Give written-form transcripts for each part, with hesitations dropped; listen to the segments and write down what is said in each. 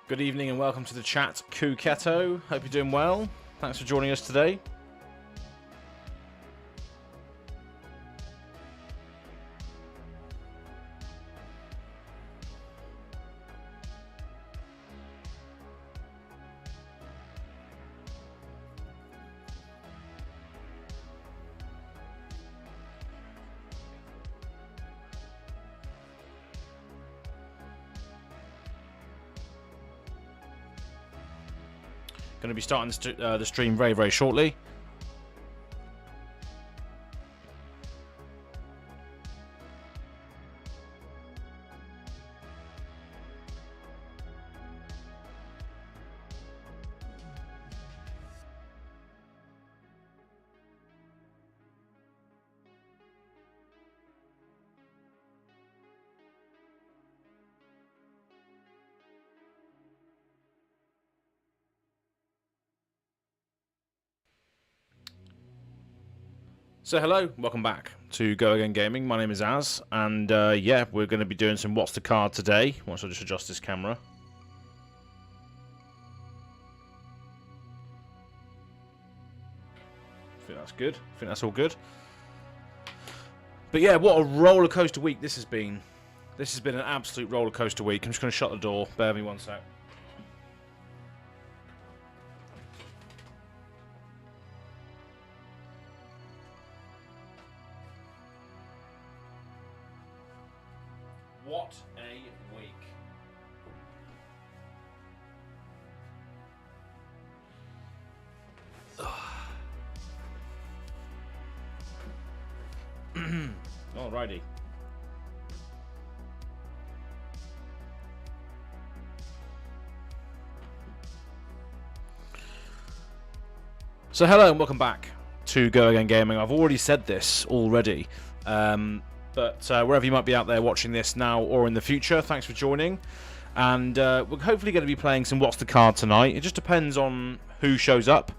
Good evening and welcome to the chat, Keto. Hope you're doing well. Thanks for joining us today. Going to be starting the stream very, very shortly. So hello, welcome back to Go Again Gaming. My name is Az, and yeah, we're going to be doing some What's the Card today. Once I just adjust this camera. I think that's good. I think that's all good. But yeah, what a roller coaster week this has been. This has been an absolute roller coaster week. I'm just going to shut the door. Bear with me one sec. What a week. Alrighty. So hello and welcome back to Go Again Gaming. I've already said this already. But wherever you might be out there watching this now or in the future, thanks for joining. And we're hopefully going to be playing some What's the Card tonight. It just depends on who shows up,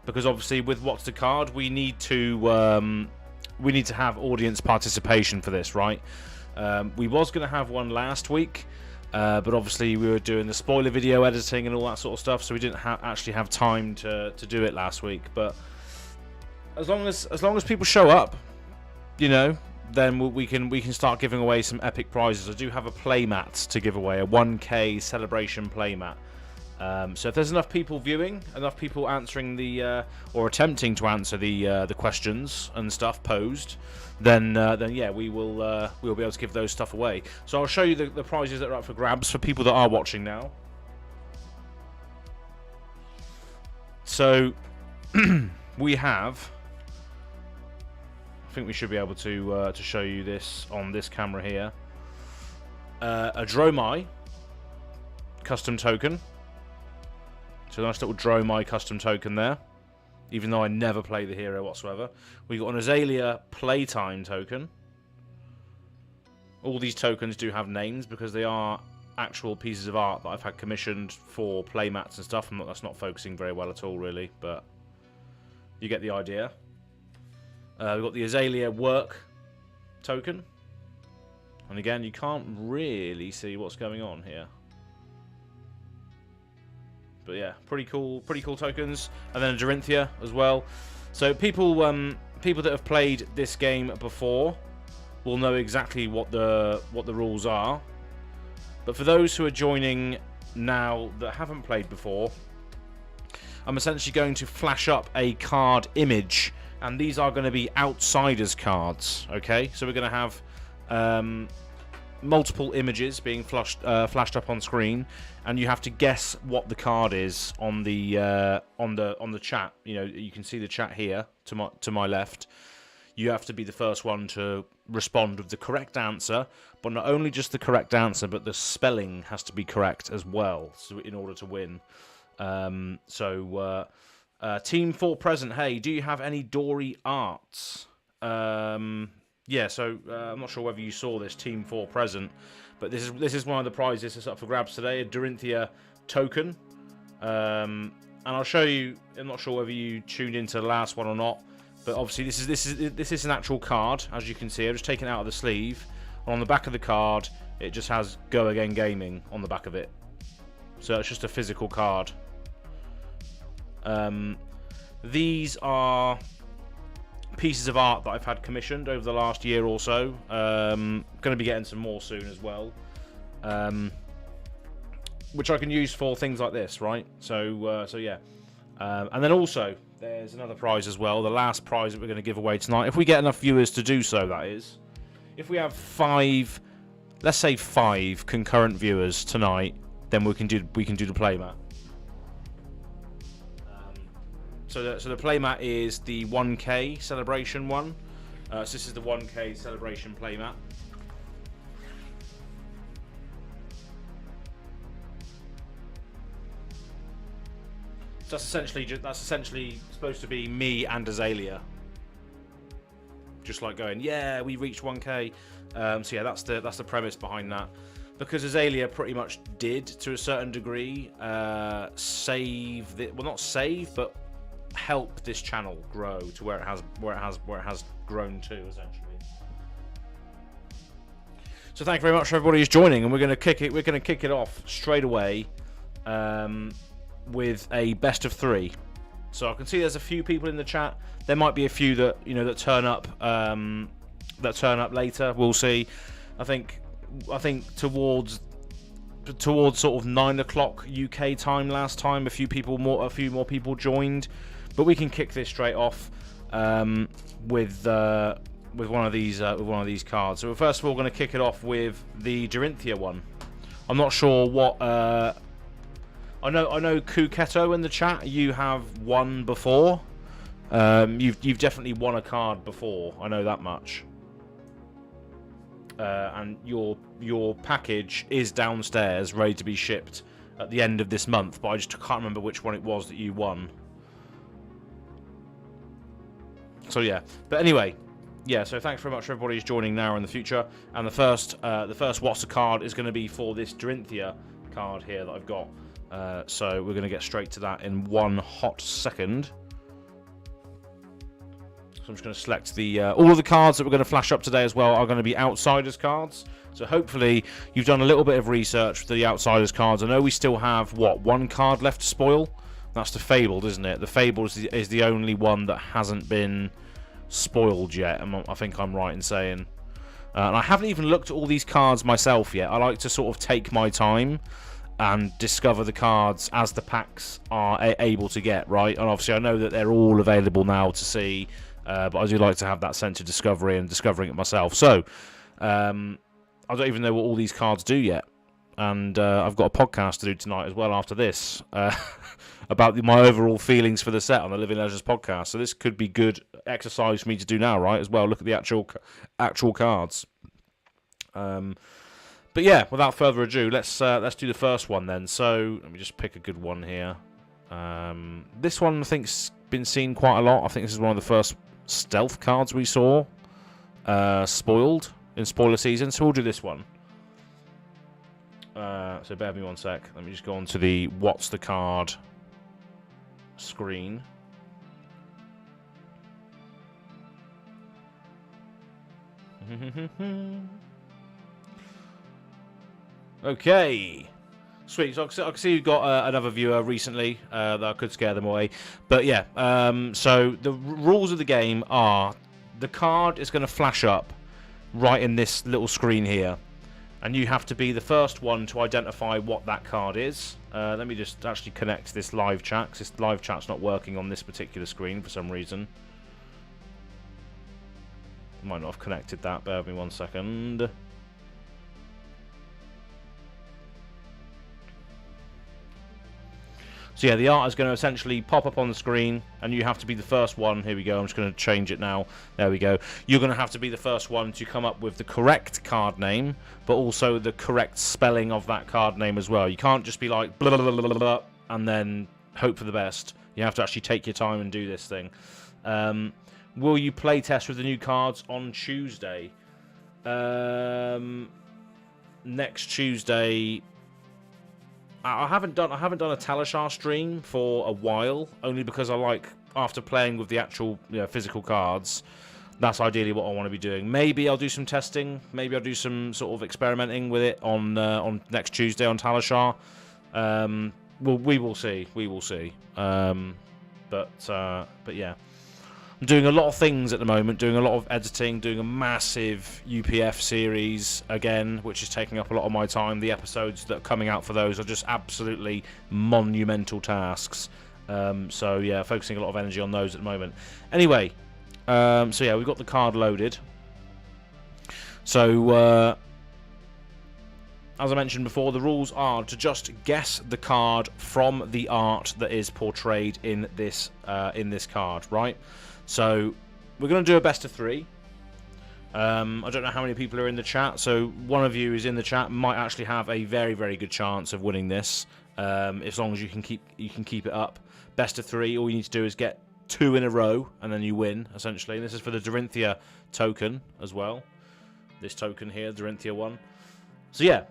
because obviously with What's the Card, we need to have audience participation for this, right? We was going to have one last week, but obviously we were doing the spoiler video editing and all that sort of stuff, so we didn't actually have time to do it last week. But as long as people show up, you know, then we can start giving away some epic prizes. I do have a playmat to give away, a 1K celebration playmat. So if there's enough people viewing, enough people answering the or attempting to answer the questions and stuff posed, then yeah, we'll be able to give those stuff away. So I'll show you the prizes that are up for grabs for people that are watching now. So we have. I think we should be able to show you this on this camera here. A Dromai custom token. So a nice little Dromai custom token there. Even though I never play the hero whatsoever. We got an Azalea Playtime token. All these tokens do have names because they are actual pieces of art that I've had commissioned for playmats and stuff. That's not focusing very well at all, really, but you get the idea. We've got the Azalea Work token. And again, you can't really see what's going on here. But yeah, pretty cool tokens. And then a Dorinthia as well. So people that have played this game before will know exactly what the rules are. But for those who are joining now that haven't played before, I'm essentially going to flash up a card image. And these are going to be outsiders cards, okay? So we're going to have multiple images being flashed up on screen, and you have to guess what the card is on the chat. You know, you can see the chat here to my left. You have to be the first one to respond with the correct answer, but not only just the correct answer, but the spelling has to be correct as well, so in order to win. Team 4 present. Hey, do you have any Dory arts? Yeah, so I'm not sure whether you saw this Team 4 present, but this is one of the prizes that's up for grabs today, a Dorinthia token. And I'll show you. I'm not sure whether you tuned into the last one or not, but obviously this is an actual card, as you can see. I've just taken it out of the sleeve. And on the back of the card, it just has Go Again Gaming on the back of it. So it's just a physical card. These are pieces of art that I've had commissioned over the last year or so. Going to be getting some more soon as well. Which I can use for things like this, right? So yeah. And then also, there's another prize as well. The last prize that we're going to give away tonight, if we get enough viewers to do so, that is. If we have 5, let's say 5 concurrent viewers tonight, then we can do the playmat. So the playmat is the 1K celebration one. So this is the 1K celebration playmat. So that's essentially supposed to be me and Azalea. Just like going, yeah, we reached 1K. So yeah, that's the premise behind that. Because Azalea pretty much did, to a certain degree, not save, but help this channel grow to where it has grown to, essentially. So thank you very much for everybody who's joining, and we're going to kick it off straight away with a best of 3. So I can see there's a few people in the chat. There might be a few that that turn up later. We'll see. I think towards sort of 9 o'clock UK time last time, a few more people joined, but we can kick this straight off with one of these cards. So first of all, we're going to kick it off with the Dorinthia one. I'm not sure what. I know Kuketo in the chat. You have won before. You've definitely won a card before. I know that much. And your package is downstairs, ready to be shipped at the end of this month. But I just can't remember which one it was that you won. So yeah. But anyway, yeah. So thanks very much for everybody who's joining now or in the future. And the first What's the card is going to be for this Dorinthia card here that I've got. So we're going to get straight to that in one hot second. So I'm just going to select the all of the cards that we're going to flash up today as well are going to be Outsiders cards. So hopefully you've done a little bit of research for the Outsiders cards. I know we still have, one card left to spoil? That's the Fabled, isn't it? The Fabled is the only one that hasn't been spoiled yet, I think I'm right in saying. And I haven't even looked at all these cards myself yet. I like to sort of take my time and discover the cards as the packs are able to get, right? And obviously I know that they're all available now to see, but I do like to have that sense of discovery and discovering it myself. So, I don't even know what all these cards do yet. And I've got a podcast to do tonight as well after this about my overall feelings for the set on the Living Legends podcast. So this could be good exercise for me to do now, right, as well. Look at the actual cards. But yeah, without further ado, let's do the first one then. So let me just pick a good one here. This one I think's been seen quite a lot. I think this is one of the first stealth cards we saw spoiled in spoiler season. So we'll do this one. So bear with me one sec. Let me just go on to the What's the Card screen. Okay. Sweet. So I can see you've got another viewer recently that I could scare them away. But yeah, so the rules of the game are the card is going to flash up right in this little screen here. And you have to be the first one to identify what that card is. Let me just actually connect this live chat, because this live chat's not working on this particular screen for some reason. Might not have connected that, bear with me one second. So yeah, the art is going to essentially pop up on the screen, and you have to be the first one. Here we go. I'm just going to change it now. There we go. You're going to have to be the first one to come up with the correct card name, but also the correct spelling of that card name as well. You can't just be like blah, blah, blah, blah, blah, and then hope for the best. You have to actually take your time and do this thing. Will you play test with the new cards on Tuesday? Next Tuesday. I haven't done a Talishar stream for a while, only because I like, after playing with the actual physical cards, that's ideally what I want to be doing. Maybe I'll do some testing, maybe I'll do some sort of experimenting with it on next Tuesday on Talishar. Well, we will see. We will see. But yeah. I'm doing a lot of things at the moment, doing a lot of editing, doing a massive UPF series again, which is taking up a lot of my time. The episodes that are coming out for those are just absolutely monumental tasks. So yeah, focusing a lot of energy on those at the moment. Anyway, so yeah, we've got the card loaded. So as I mentioned before, the rules are to just guess the card from the art that is portrayed in this card, right? So we're going to do a best of 3. I don't know how many people are in the chat, so one of you is in the chat might actually have a very, very good chance of winning this, as long as you can keep it up. Best of 3. All you need to do is get 2 in a row, and then you win essentially. And this is for the Dorinthia token as well. This token here, Dorinthia one. So yeah.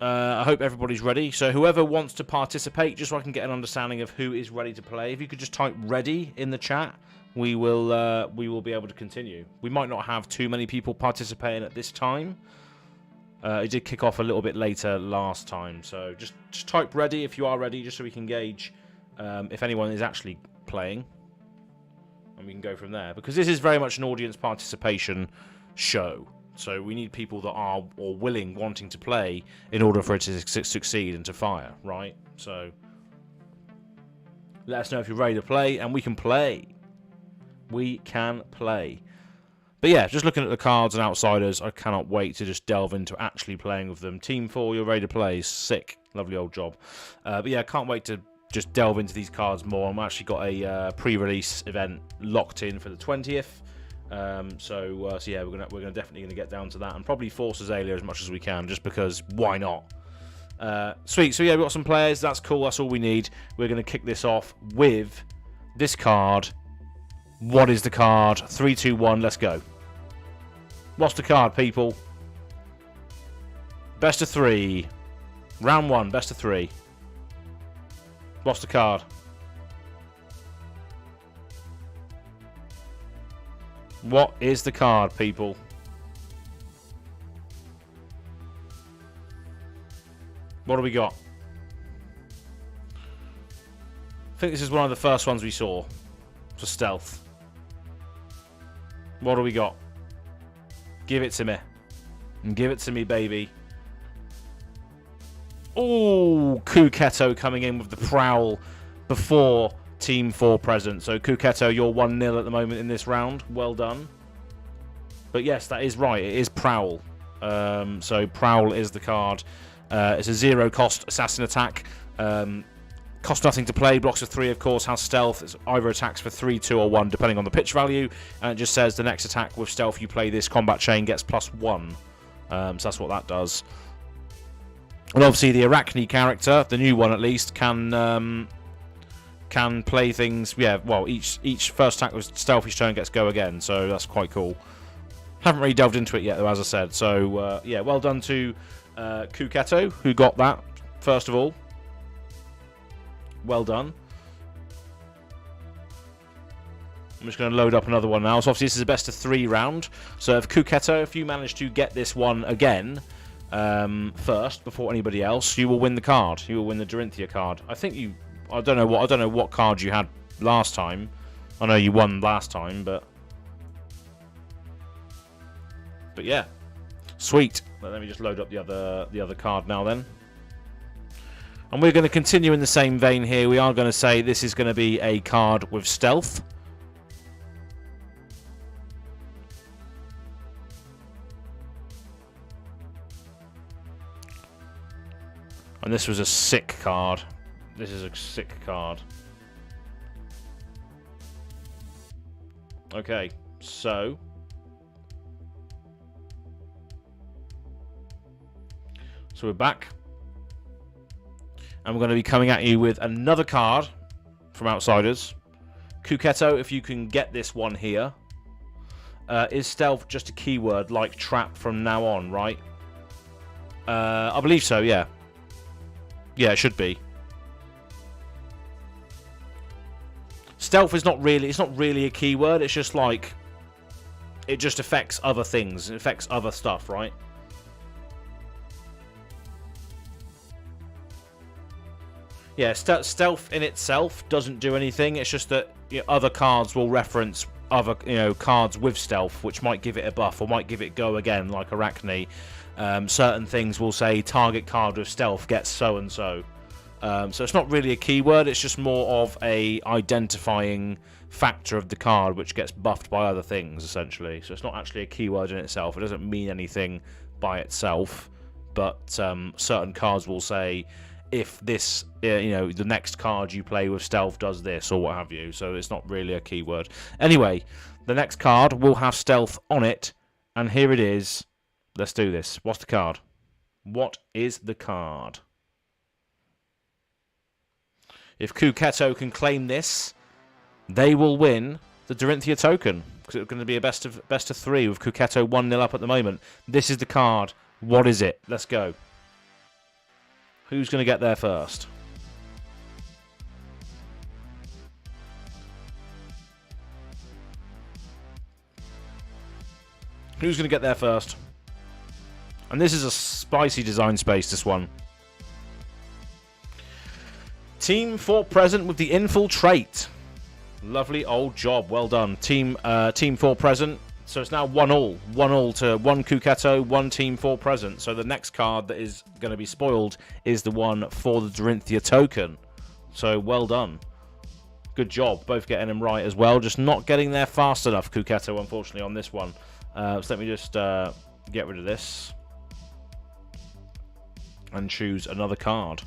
I hope everybody's ready. So whoever wants to participate, just so I can get an understanding of who is ready to play, if you could just type "ready" in the chat, we will be able to continue. We might not have too many people participating at this time. It did kick off a little bit later last time, so just type "ready" if you are ready, just so we can gauge if anyone is actually playing, and we can go from there. Because this is very much an audience participation show. So we need people that are or wanting to play in order for it to succeed and to fire, right? So let us know if you're ready to play, and we can play. We can play. But yeah, just looking at the cards and outsiders, I cannot wait to just delve into actually playing with them. Team 4, you're ready to play. Sick. Lovely old job. But yeah, I can't wait to just delve into these cards more. I've actually got a pre-release event locked in for the 20th. So yeah, we're gonna definitely get down to that, and probably force Azalea as much as we can, just because why not? Sweet. So yeah, we've got some players. That's cool. That's all we need. We're gonna kick this off with this card. What is the card? 3, 2, 1. Let's go. What's the card, people? Best of 3. Round 1. Best of 3. What's the card? What is the card, people? What do we got? I think this is one of the first ones we saw for stealth. What do we got? Give it to me. Give it to me, baby. Oh, Kuketo coming in with the prowl before Team 4 present. So Kuketo, you're 1-0 at the moment in this round. Well done. But yes, that is right. It is Prowl. So Prowl is the card. It's a 0-cost assassin attack. Costs nothing to play. Blocks of 3, of course. Has stealth. It's either attacks for 3, 2, or 1, depending on the pitch value. And it just says the next attack with stealth you play this combat chain gets +1. So that's what that does. And obviously the Arachne character, the new one at least, can play things. Yeah, well, each first attack with stealth each turn gets go again, so that's quite cool. Haven't really delved into it yet, though, as I said. So yeah, well done to Kuketo, who got that first of all. Well done. I'm just going to load up another one now. So obviously this is a best of 3 round. So if Kuketo, if you manage to get this one again first before anybody else, you will win the card. You will win the Dorinthia card. I think you. I don't know what card you had last time. I know you won last time, but yeah, sweet. But let me just load up the other card now then. And we're going to continue in the same vein here. We are going to say this is going to be a card with stealth. And this was a sick card. This is a sick card. Okay, so we're back. And we're going to be coming at you with another card from Outsiders. Kuketo, if you can get this one here. Is stealth just a keyword like trap from now on, right? I believe so, yeah. Yeah, it should be. Stealth is not really a keyword. It's just like, it just affects other things. It affects other stuff, right? Yeah, stealth in itself doesn't do anything. It's just that other cards will reference other cards with stealth, which might give it a buff or might give it go again, like Arachne. Certain things will say target card with stealth gets so and so. So it's not really a keyword. It's just more of a identifying factor of the card, which gets buffed by other things essentially. So it's not actually a keyword in itself. It doesn't mean anything by itself. But certain cards will say, if this, the next card you play with stealth does this, or what have you. So it's not really a keyword. Anyway, the next card will have stealth on it, and here it is. Let's do this. What's the card? What is the card? If Kuketo can claim this, they will win the Dorinthia token, because it's going to be a best of 3 with Kuketo 1-0 up at the moment. This is the card. What is it? Let's go. Who's going to get there first? Who's going to get there first? And this is a spicy design space, this one. Team 4 present with the infiltrate. Lovely old job. Well done. Team 4 present. So it's now 1-1. 1-1 to 1 Kuketo, 1 Team 4 present. So the next card that is going to be spoiled is the one for the Dorinthia token. So well done. Good job. Both getting them right as well. Just not getting there fast enough, Kuketo, unfortunately, on this one. So let me just get rid of this. And choose another card.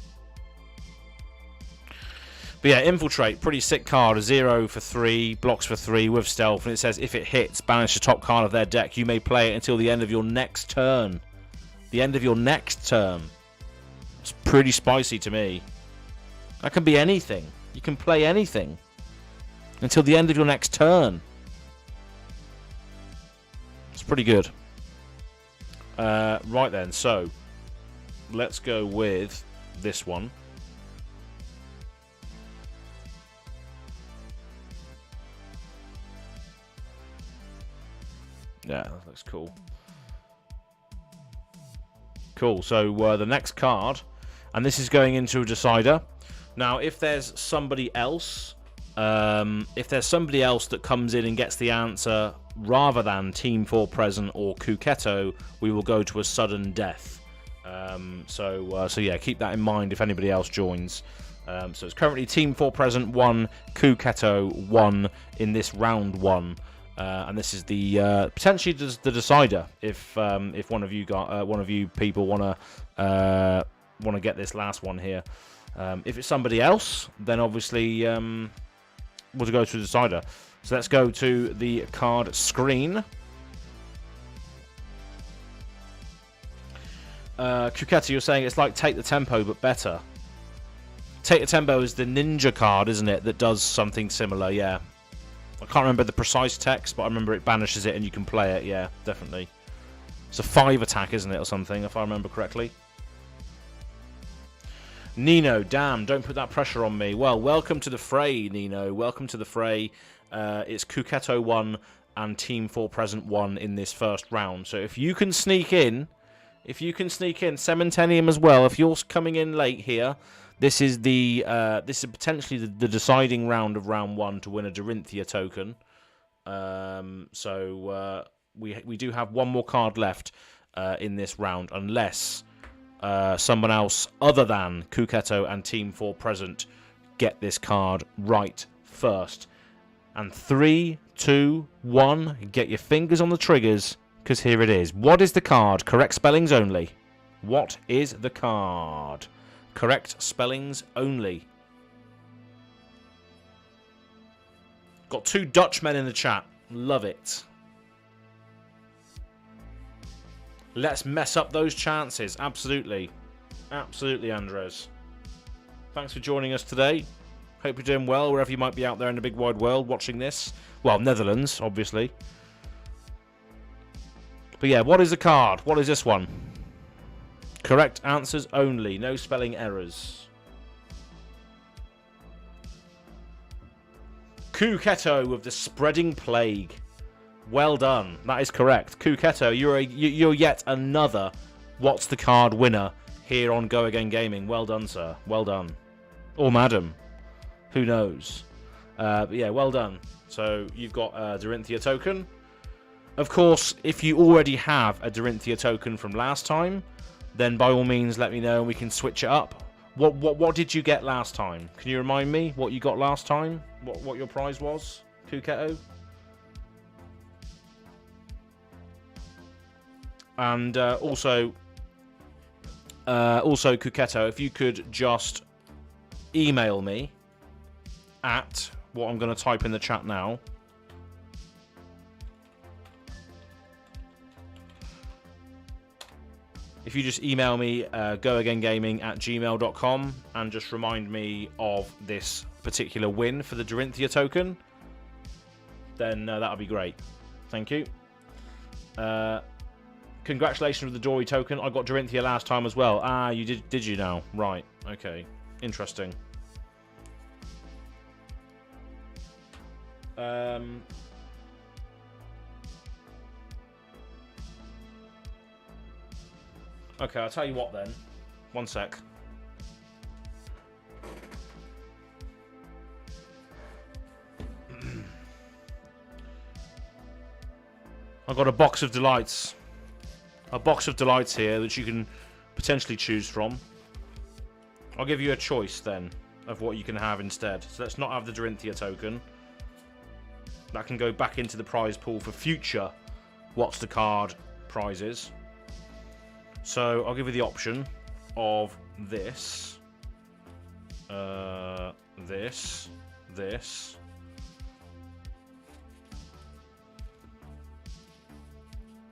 But yeah, Infiltrate, pretty sick card. A 0 for 3, blocks for 3 with stealth. And it says, if it hits, banish the top card of their deck. You may play it until the end of your next turn. The end of your next turn. It's pretty spicy to me. That can be anything. You can play anything until the end of your next turn. It's pretty good. Right then, so let's go with this one. Yeah, that looks cool. Cool, so the next card, and this is going into a decider. Now, if there's somebody else, that comes in and gets the answer rather than Team 4 present or Kuketo, we will go to a sudden death. So yeah, keep that in mind if anybody else joins. So it's currently Team 4 present 1, Kuketo 1 in this round 1. And this is the potentially the decider if one of you people want to get this last one here. If it's somebody else, then obviously we'll go to the decider. So let's go to the card screen. Kuketo, you're saying it's like Take the Tempo but better. Take the Tempo is the ninja card, isn't it? That does something similar, yeah. I can't remember the precise text, but I remember it banishes it and you can play it. Yeah, definitely. It's a 5 attack, isn't it, or something, if I remember correctly. Nino, damn, don't put that pressure on me. Well, welcome to the fray, Nino. Welcome to the fray. It's Kuketo 1 and Team 4 present 1 in this first round. So if you can sneak in, Cementenium as well, if you're coming in late here, this is potentially the deciding round of round 1 to win a Dorinthia token. So we do have one more card left in this round, unless someone else other than Kuketo and Team 4 present get this card right first. And 3, 2, 1, get your fingers on the triggers, because here it is. What is the card? Correct spellings only. What is the card? Correct spellings only. Got 2 Dutchmen in the chat. Love it. Let's mess up those chances. Absolutely. Absolutely, Andres. Thanks for joining us today. Hope you're doing well wherever you might be out there in the big wide world watching this. Well, Netherlands, obviously. But yeah, what is the card? What is this one? Correct answers only. No spelling errors. Kuketo with the Spreading Plague. Well done. That is correct. Kuketo, you're yet another What's the Card winner here on Go Again Gaming. Well done, sir. Well done. Or madam. Who knows? But yeah, well done. So you've got a Dorinthia token. Of course, if you already have a Dorinthia token from last time, then by all means let me know and we can switch it up. What did you get last time? Can you remind me what you got last time? What your prize was, Kuketo? And also Kuketo, if you could just email me at what I'm going to type in the chat now. If you just email me goagaingaming@gmail.com and just remind me of this particular win for the Dorinthia token, then that'll be great. Thank you. Congratulations with the Dory token. I got Dorinthia last time as well. Ah, you did you now? Right. Okay. Interesting. Okay, I'll tell you what then. One sec. I've got a box of delights. A box of delights here that you can potentially choose from. I'll give you a choice then of what you can have instead. So let's not have the Dorinthia token. That can go back into the prize pool for future What's the Card prizes. So I'll give you the option of this, this.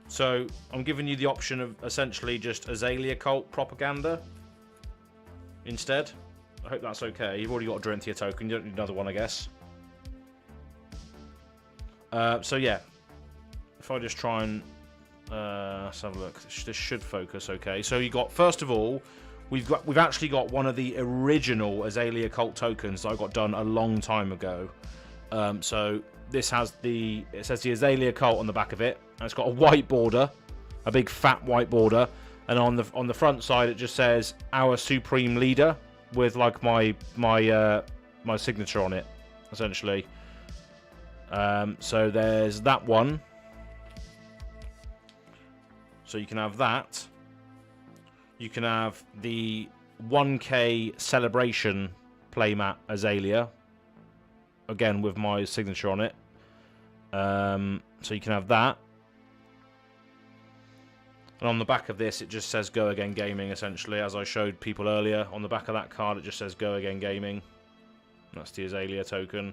So I'm giving you the option of essentially just Azalea Cult propaganda instead. I hope that's okay. You've already got a Dorinthia token. You don't need another one, I guess. So yeah, if I just try and let's have a look. This should focus okay. So you got, first of all, we've actually got one of the original Azalea Cult tokens that I got done a long time ago. So this has it says the Azalea Cult on the back of it, and it's got a white border, a big fat white border, and on the front side it just says our Supreme Leader with like my signature on it, essentially. So there's that one. So you can have that. You can have the 1K celebration playmat Azalea, again with my signature on it. So you can have that. And on the back of this, it just says Go Again Gaming, essentially, as I showed people earlier. On the back of that card, it just says Go Again Gaming. That's the Azalea token.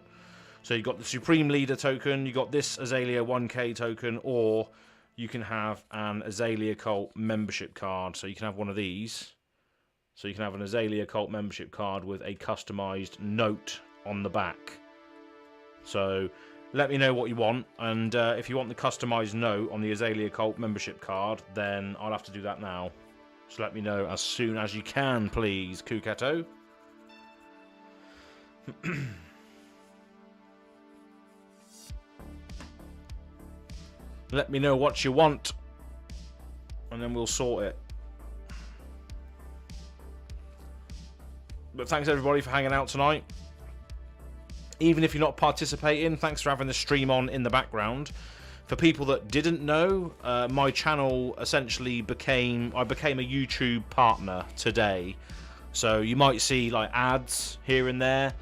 So you've got the Supreme Leader token, you've got this Azalea 1K token, or you can have an Azalea Cult membership card. So you can have one of these. So you can have an Azalea Cult membership card with a customized note on the back. So let me know what you want, and if you want the customized note on the Azalea Cult membership card, then I'll have to do that now. So let me know as soon as you can, please, Kuketo. Let me know what you want, and then we'll sort it. But thanks everybody for hanging out tonight. Even if you're not participating, thanks for having the stream on in the background. For people that didn't know, my channel essentially became a YouTube partner today. So you might see like ads here and there.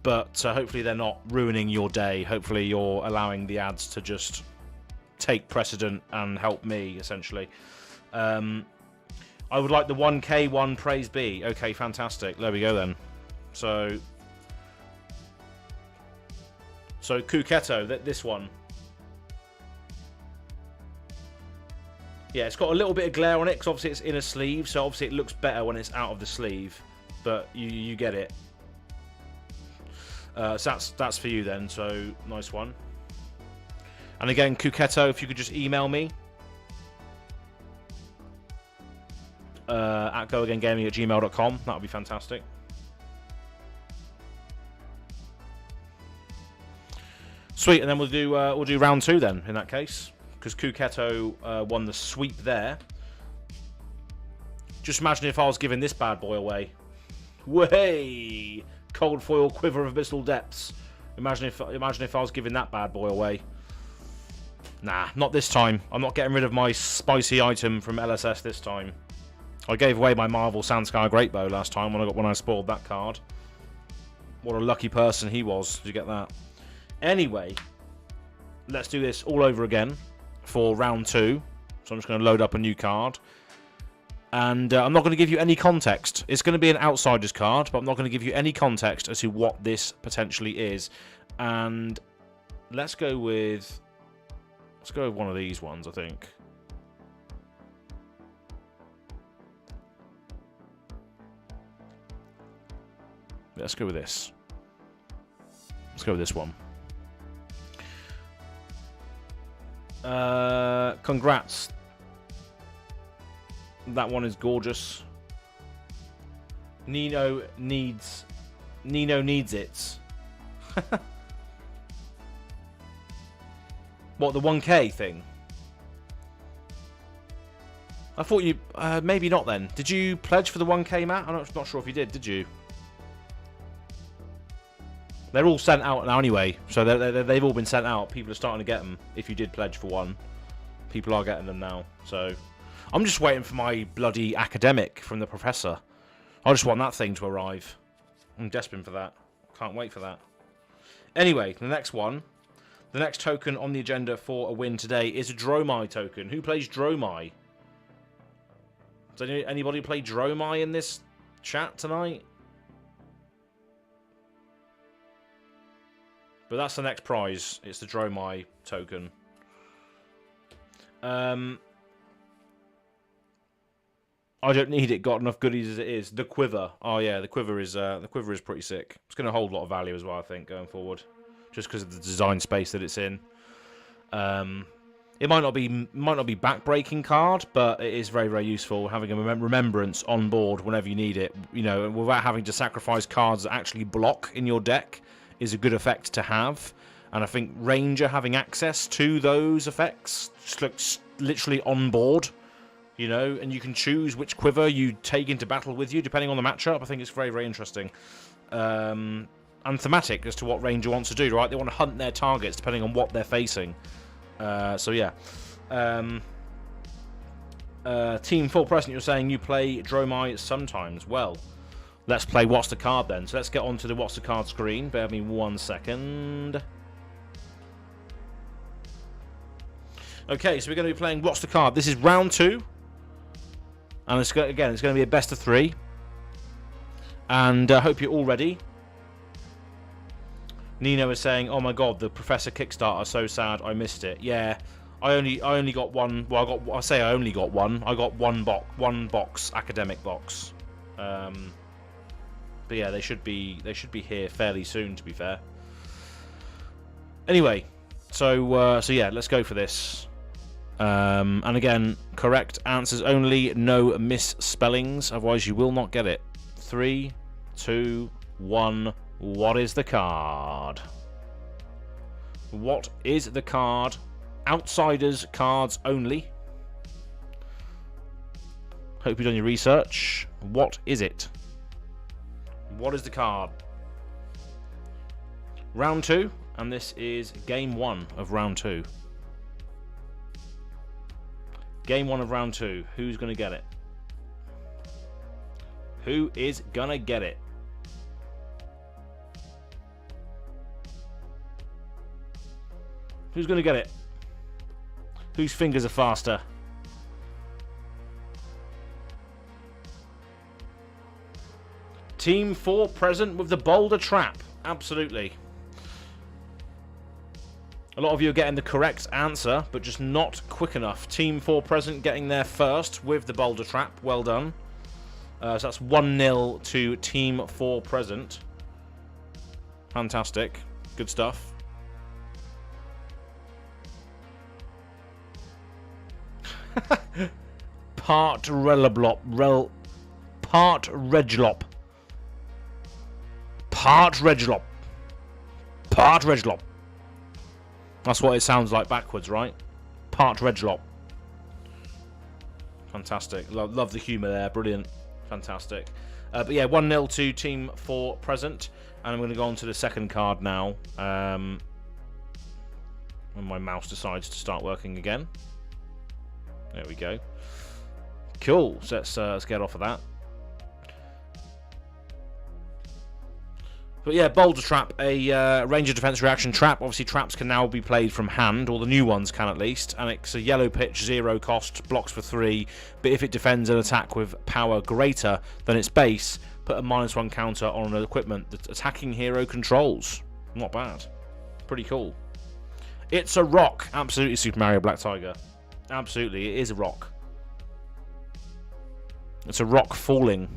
But hopefully they're not ruining your day. Hopefully you're allowing the ads to just take precedent and help me, essentially. I would like the 1K one, praise be. Okay, fantastic. There we go then. So Kuketo, this one. Yeah, it's got a little bit of glare on it because obviously it's in a sleeve, so obviously it looks better when it's out of the sleeve. But you get it. So that's for you then. So nice one. And again, Kuketo, if you could just email me at goagaingaming@gmail.com, that would be fantastic. Sweet, and then we'll do round two then in that case, because Kuketo won the sweep there. Just imagine if I was giving this bad boy away. Way! Cold foil quiver of abyssal depths. Imagine if I was giving that bad boy away. Nah, not this time. I'm not getting rid of my spicy item from LSS this time. I gave away my Marvel Sandscar Greatbow last time when I spoiled that card. What a lucky person he was to get that. Anyway, let's do this all over again for round 2. So I'm just going to load up a new card. And I'm not going to give you any context. It's going to be an Outsiders card, but I'm not going to give you any context as to what this potentially is. And let's go with one of these ones, I think. Let's go with this. Let's go with this one. Congrats. That one is gorgeous. Nino needs it. What, the 1K thing? I thought you... maybe not then. Did you pledge for the 1K, Matt? I'm not sure if you did you? They're all sent out now anyway, so they've all been sent out. People are starting to get them. If you did pledge for one, people are getting them now. So I'm just waiting for my bloody academic from the professor. I just want that thing to arrive. I'm desperate for that. Can't wait for that. Anyway, the next one. The next token on the agenda for a win today is a Dromai token. Who plays Dromai? Does anybody play Dromai in this chat tonight? But that's the next prize. It's the Dromai token. I don't need it. Got enough goodies as it is. The quiver. Oh yeah, the quiver is pretty sick. It's going to hold a lot of value as well, I think, going forward, just because of the design space that it's in. It might not be back-breaking card, but it is very, very useful having a remembrance on board whenever you need it. You know, without having to sacrifice cards that actually block in your deck is a good effect to have. And I think Ranger having access to those effects just looks literally on board, you know, and you can choose which quiver you take into battle with you depending on the matchup. I think it's very, very interesting. And thematic as to what Ranger wants to do, right? They want to hunt their targets depending on what they're facing. So yeah. Team Full Present, you're saying you play Dromai sometimes. Well, let's play What's the Card then. So let's get on to the What's the Card screen. Bear with me 1 second. Okay, so we're going to be playing What's the Card. This is round 2. And it's going to be a best of 3. And I hope you're all ready. Nino is saying, "Oh my God, the Professor Kickstarter, so sad, I missed it." Yeah, I only got one. Well, I only got one. I got one box, academic box. But yeah, they should be here fairly soon, to be fair. Anyway, so yeah, let's go for this. And again, correct answers only, no misspellings, otherwise you will not get it. 3, 2, 1. What is the card? What is the card? Outsiders cards only. Hope you've done your research. What is it? What is the card? Round 2, and this is game 1 of round 2. Game 1 of round 2. Who's going to get it? Who is going to get it? Who's going to get it? Whose fingers are faster? Team 4 present with the Boulder Trap. Absolutely. A lot of you are getting the correct answer, but just not quick enough. Team 4 present getting there first with the Boulder Trap. Well done. So that's 1-0 to Team 4 present. Fantastic. Good stuff. Part Reglop. Part Reglop. Part Reglop. Part Reglop. That's what it sounds like backwards, right? Part Reglop. Fantastic. Love the humour there. Brilliant. Fantastic. But yeah, 1-0 to Team 4 present. And I'm going to go on to the second card now. When my mouse decides to start working again. There we go. Cool. So let's get off of that. But yeah, Boulder Trap, a Ranger Defense Reaction trap. Obviously, traps can now be played from hand, or the new ones can at least. And it's a yellow pitch, 0 cost, blocks for 3. But if it defends an attack with power greater than its base, put a -1 counter on an equipment that attacking hero controls. Not bad. Pretty cool. It's a rock. Absolutely, Super Mario Black Tiger. Absolutely, it is a rock. It's a rock falling.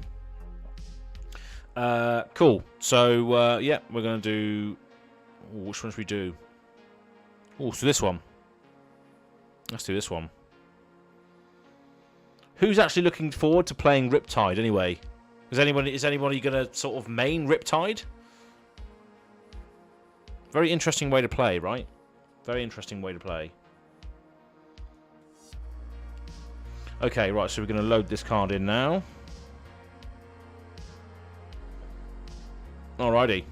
Cool. So, yeah, we're going to do... Ooh, which one should we do? Oh, so this one. Let's do this one. Who's actually looking forward to playing Riptide, anyway? Is anybody going to sort of main Riptide? Very interesting way to play, right? Very interesting way to play. Okay, right, so we're going to load this card in now. Alrighty.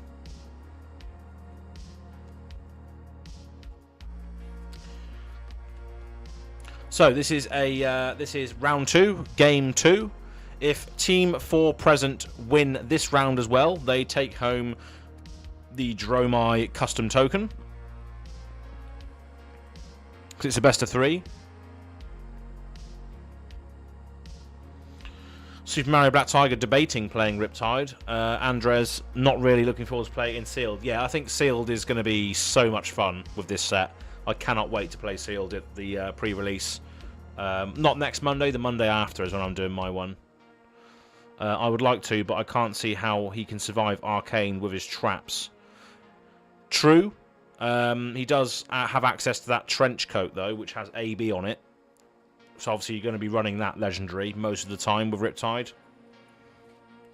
So this is round 2, game 2. If Team 4 present win this round as well, they take home the Dromai custom token. Because it's a best of 3. Super Mario Black Tiger debating playing Riptide. Andres not really looking forward to play in Sealed. Yeah, I think Sealed is going to be so much fun with this set. I cannot wait to play Sealed at the pre-release. Not next Monday, the Monday after is when I'm doing my one. I would like to, but I can't see how he can survive Arcane with his traps. True. He does have access to that trench coat, though, which has AB on it. So obviously you're going to be running that legendary most of the time with Riptide.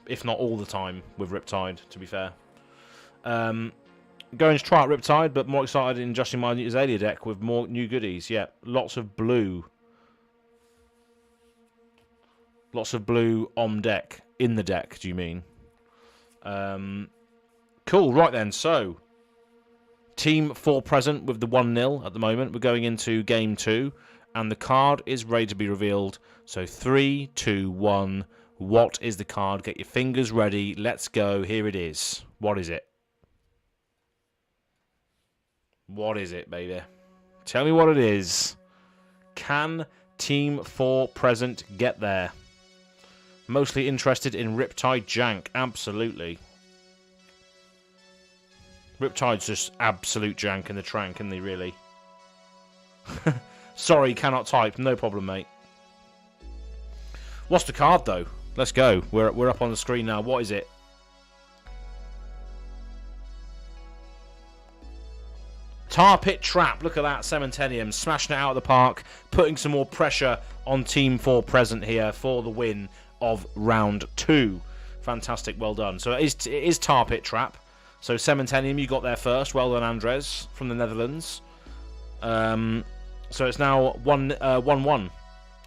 If not all the time with Riptide, to be fair. Going to try out Riptide, but more excited in adjusting my Azalea deck with more new goodies. Yeah, lots of blue. Lots of blue on deck. In the deck, do you mean? Cool, right then. So, Team 4 present with the 1-0 at the moment. We're going into game 2. And the card is ready to be revealed. So 3, 2, 1. What is the card? Get your fingers ready. Let's go. Here it is. What is it? What is it, baby? Tell me what it is. Can Team 4 present get there? Mostly interested in Riptide Jank. Absolutely. Riptide's just absolute jank in the trank, isn't he, really? Sorry, cannot type. No problem, mate. What's the card, though? Let's go. We're up on the screen now. What is it? Tar Pit Trap. Look at that. Cementenium. Smashing it out of the park. Putting some more pressure on Team 4 present here for the win of round 2. Fantastic. Well done. So it is Tar Pit Trap. So Cementenium, you got there first. Well done, Andres, from the Netherlands. So it's now 1-1.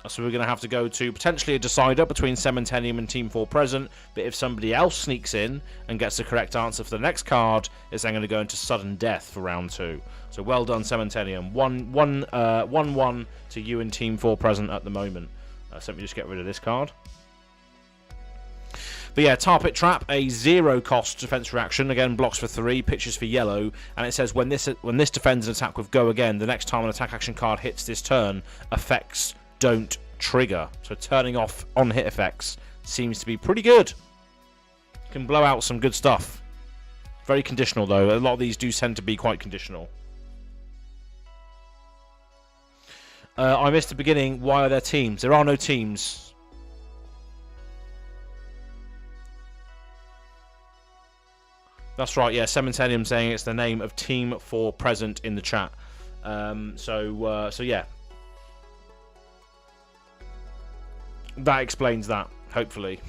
So we're going to have to go to potentially a decider between Cementenium and Team 4 present. But if somebody else sneaks in and gets the correct answer for the next card, it's then going to go into sudden death for round 2. So well done, Cementenium. 1-1 to you and Team 4 present at the moment. So let me just get rid of this card. But yeah, Tar Pit Trap, a 0 cost defense reaction. Again, blocks for 3, pitches for yellow. And it says when this defends an attack with Go Again, the next time an attack action card hits this turn, effects don't trigger. So turning off on hit effects seems to be pretty good. Can blow out some good stuff. Very conditional, though. A lot of these do tend to be quite conditional. I missed the beginning. Why are there teams? There are no teams. That's right, yeah. Cementenium saying it's the name of Team 4 present in the chat. So yeah. That explains that, hopefully.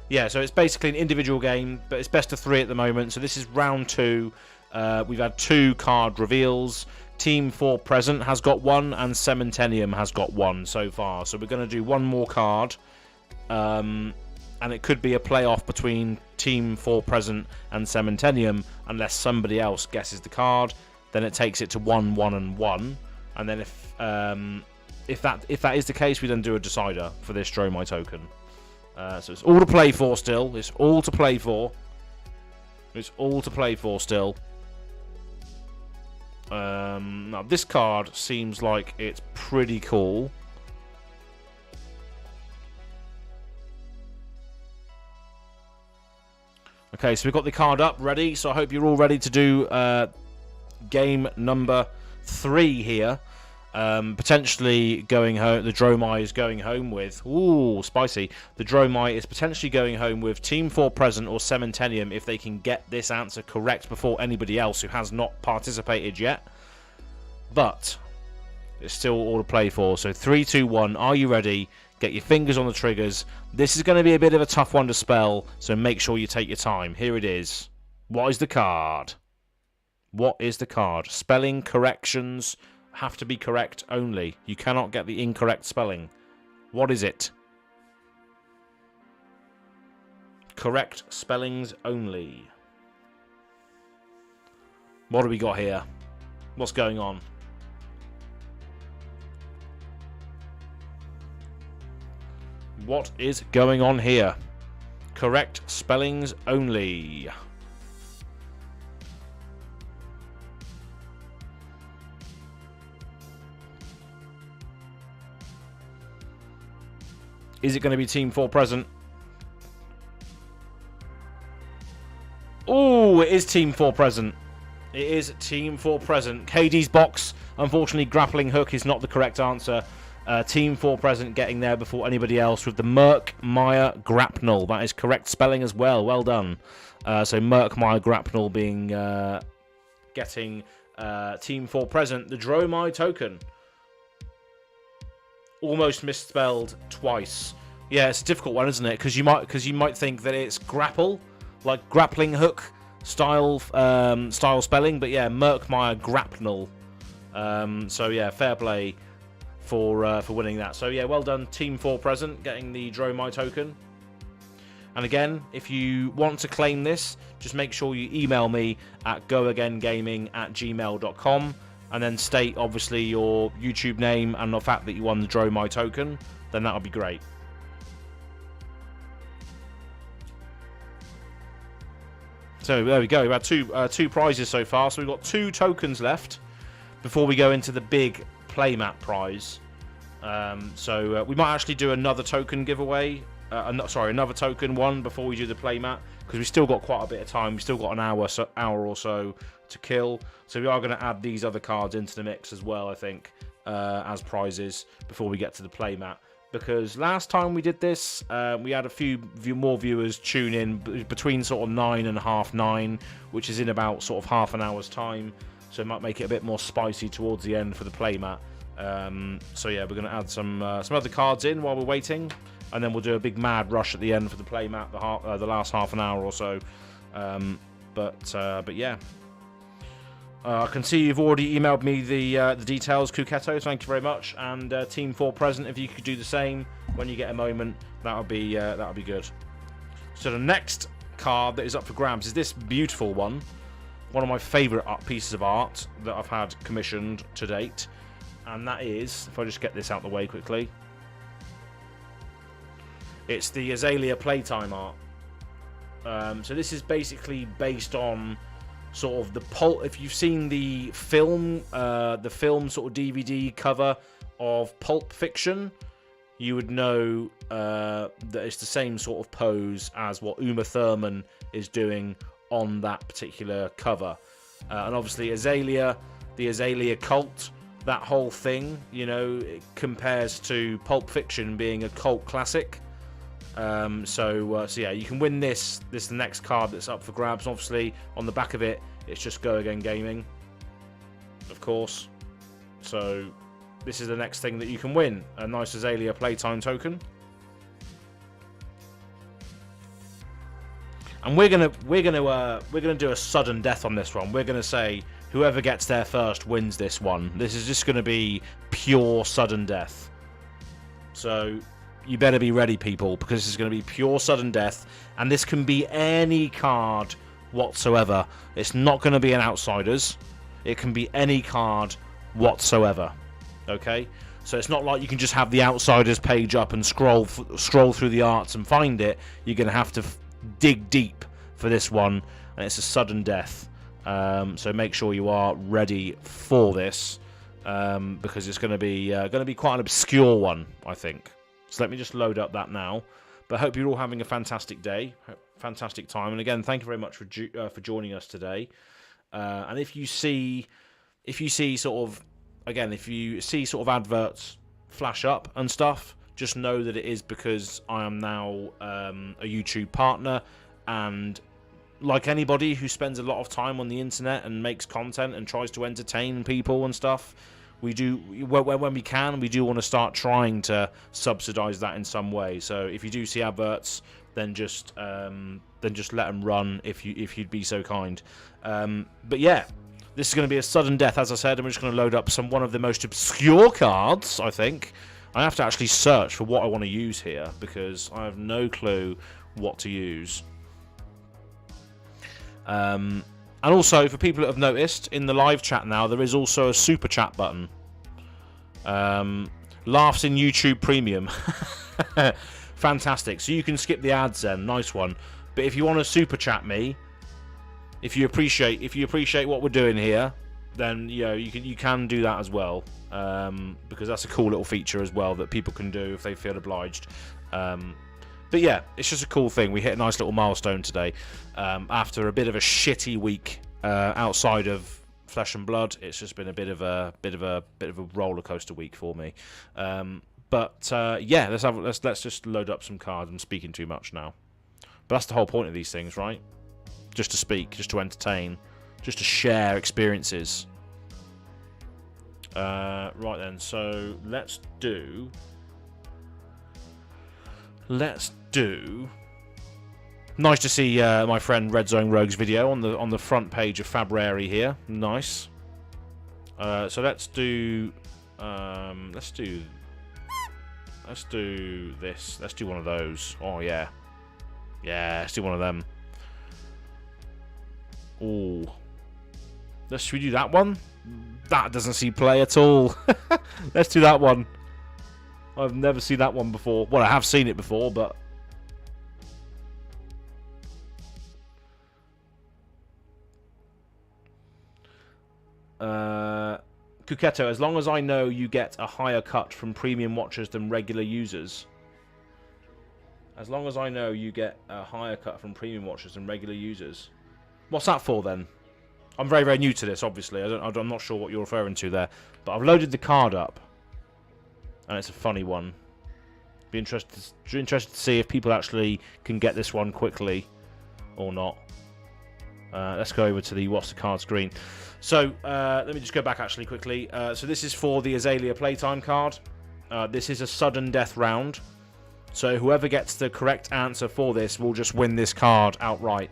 Yeah, so it's basically an individual game, but it's best of 3 at the moment. So this is round 2. We've had 2 card reveals. Team 4 present has got 1, and Cementenium has got 1 so far. So we're going to do one more card. and it could be a playoff between Team 4 Present and Cementenium unless somebody else guesses the card. Then it takes it to 1, 1, and 1. And then if that is the case, we then do a decider for this Dromai token. So it's all to play for still. It's all to play for. It's all to play for still. Now this card seems like it's pretty cool. Okay, so we've got the card up, ready. So I hope you're all ready to do game number 3 here. Potentially going home. The Dromai is going home with. Ooh, spicy. The Dromai is potentially going home with Team 4 Present or Cementenium if they can get this answer correct before anybody else who has not participated yet. But it's still all to play for. So 3, 2, 1. Are you ready? Get your fingers on the triggers. This is going to be a bit of a tough one to spell, so make sure you take your time. Here it is. What is the card? What is the card? Spelling corrections have to be correct only. You cannot get the incorrect spelling. What is it? Correct spellings only. What do we got here? What's going on? What is going on here? Correct spellings only. Is it going to be Team 4 Present? Oh, it is Team 4 Present. It is Team 4 Present. KD's box. Unfortunately, grappling hook is not the correct answer. Team 4 Present getting there before anybody else with the Merc Meyer Grapnel. That is correct spelling as well. Well done. So Merc Meyer Grapnel being getting Team 4 Present the Dromai token. Almost misspelled twice. Yeah, it's a difficult one, isn't it? Because you might think that it's grapple, like grappling hook style spelling, but yeah, Merc Meyer Grapnel. So yeah, fair play for winning that. So yeah, well done, Team 4 Present, getting the Dromai token. And again, if you want to claim this, just make sure you email me at goagaingaming@gmail.com and then state obviously your YouTube name and the fact that you won the Dromai token. Then that would be great. So there we go. We've had two prizes so far. So we've got 2 tokens left before we go into the big playmat prize. So we might actually do another token giveaway. Another token one before we do the playmat, because we still got quite a bit of time. We still got an hour or so to kill. So we are going to add these other cards into the mix as well, I think, as prizes before we get to the playmat. Because last time we did this, we had a few more viewers tune in between sort of 9 and half 9, which is in about sort of half an hour's time. So it might make it a bit more spicy towards the end for the playmat. So yeah, we're going to add some other cards in while we're waiting, and then we'll do a big mad rush at the end for the playmat, the last half an hour or so. But yeah. I can see you've already emailed me the details, Kuketto. Thank you very much. And Team 4 Present, if you could do the same when you get a moment, that would be good. So the next card that is up for grabs is this beautiful one of my favourite pieces of art that I've had commissioned to date, and that is, if I just get this out of the way quickly, it's the Azalea Playtime art. So this is basically based on sort of the pulp. If you've seen the film sort of DVD cover of Pulp Fiction, you would know that it's the same sort of pose as what Uma Thurman is doing on that particular cover. And obviously Azalea, the Azalea cult, that whole thing, you know, it compares to Pulp Fiction being a cult classic. So yeah, you can win this. This is the next card that's up for grabs. Obviously, on the back of it, it's just Go Again Gaming, of course. So this is the next thing that you can win: a nice Azalea Playtime token. And we're gonna do a sudden death on this one. We're gonna say whoever gets there first wins this one. This is just gonna be pure sudden death. So you better be ready, people, because this is going to be pure sudden death, and this can be any card whatsoever. It's not going to be an Outsiders. It can be any card whatsoever. Okay, so it's not like you can just have the Outsiders page up and scroll through the arts and find it. You're going to have to dig deep for this one, and it's a sudden death. So make sure you are ready for this, because it's going to be quite an obscure one, I think. So let me just load up that now. But I hope you're all having a fantastic day, fantastic time. And again, thank you very much for joining us today. And if you see sort of adverts flash up and stuff, just know that it is because I am now a YouTube partner, and like anybody who spends a lot of time on the internet and makes content and tries to entertain people and stuff, we do, when we can, we do want to start trying to subsidize that in some way. So if you do see adverts, then just let them run if you'd be so kind. But yeah, this is going to be a sudden death, as I said, and we're just going to load up one of the most obscure cards, I think. I have to actually search for what I want to use here, because I have no clue what to use. And also, for people that have noticed, in the live chat now, there is also a super chat button. Laughs in YouTube Premium. Fantastic. So you can skip the ads then. Nice one. But if you want to super chat me, if you appreciate what we're doing here, then you can do that as well. Because that's a cool little feature as well that people can do if they feel obliged. But yeah, it's just a cool thing. We hit a nice little milestone today. After a bit of a shitty week outside of Flesh and Blood, it's just been a bit of a roller coaster week for me. Yeah, let's just load up some cards. I'm speaking too much now, but that's the whole point of these things, right? Just to speak, just to entertain, just to share experiences. Right then, so let's do. Nice to see my friend Red Zone Rogue's video on the front page of Fabrary here. Nice. So let's do this. Let's do one of those. Oh yeah, let's do one of them. Oh, should we do that one? That doesn't see play at all. Let's do that one. I've never seen that one before. Well, I have seen it before, but Cucetto, as long as I know you get a higher cut from premium watchers than regular users. As long as I know you get a higher cut from premium watchers than regular users. What's that for then? I'm very, very new to this, obviously. I'm not sure what you're referring to there. But I've loaded the card up. And it's a funny one. Be interested to see if people actually can get this one quickly or not. Let's go over to the what's the card screen. So let me just go back actually quickly. So this is for the Azalea Playtime card. This is a sudden death round. So whoever gets the correct answer for this will just win this card outright.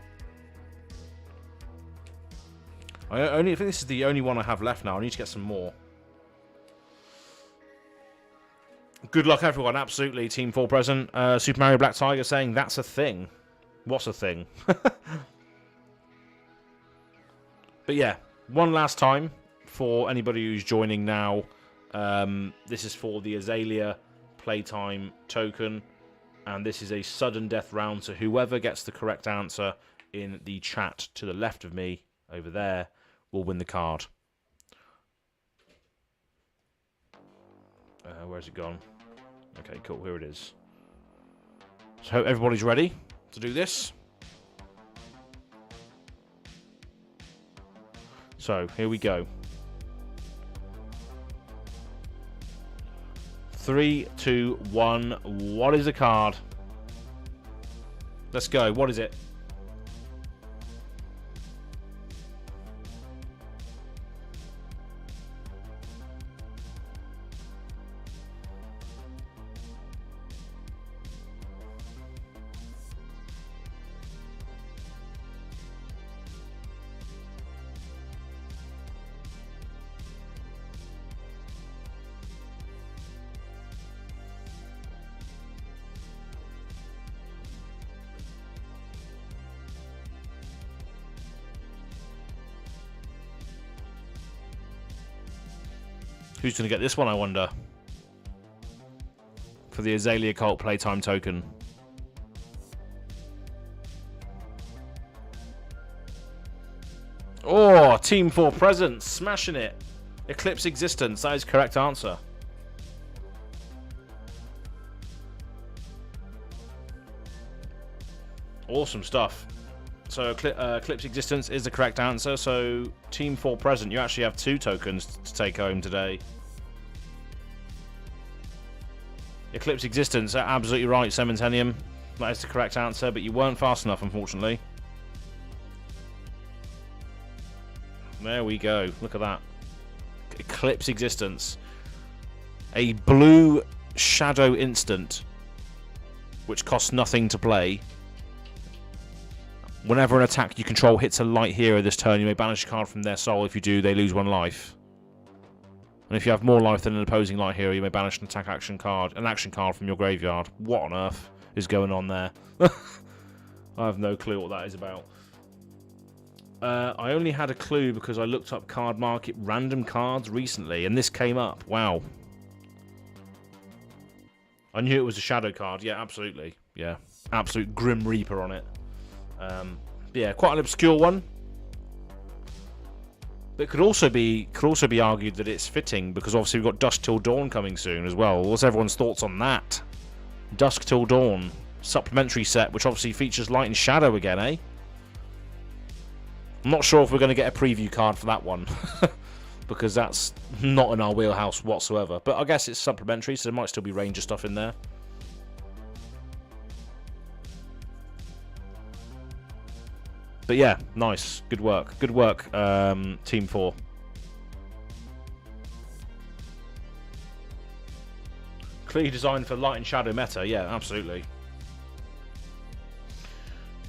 I think this is the only one I have left now. I need to get some more. Good luck, everyone. Absolutely. Team 4 present. Super Mario Black Tiger saying that's a thing. What's a thing? But yeah, one last time for anybody who's joining now. This is for the Azalea Playtime token. And this is a sudden death round. So whoever gets the correct answer in the chat to the left of me over there will win the card. Where's it gone? Okay, cool. Here it is. So hope everybody's ready to do this. So here we go. 3, 2, 1. What is the card? Let's go. What is it? Who's going to get this one, I wonder? For the Azalea Cult playtime token. Oh, Team 4 Presents. Smashing it. Eclipse Existence. That is correct answer. Awesome stuff. So Eclipse Existence is the correct answer. So Team 4 Present, you actually have 2 tokens to take home today. Eclipse Existence, absolutely right, Cementenium. That is the correct answer, but you weren't fast enough, unfortunately. There we go. Look at that. Eclipse Existence. A blue shadow instant, which costs nothing to play. Whenever an attack you control hits a light hero this turn, you may banish a card from their soul. If you do, they lose 1 life. And if you have more life than an opposing light hero, you may banish an action card from your graveyard. What on earth is going on there? I have no clue what that is about. I only had a clue because I looked up Card Market random cards recently, and this came up. Wow. I knew it was a shadow card. Yeah, absolutely. Yeah, absolute Grim Reaper on it. Yeah, quite an obscure one. But it could also be argued that it's fitting because obviously we've got Dusk Till Dawn coming soon as well. What's everyone's thoughts on that? Dusk Till Dawn supplementary set, which obviously features Light and Shadow again, eh? I'm not sure if we're going to get a preview card for that one because that's not in our wheelhouse whatsoever. But I guess it's supplementary, so there might still be Ranger stuff in there. But yeah, nice. Good work. Good work, Team 4. Clearly designed for Light and Shadow meta. Yeah, absolutely.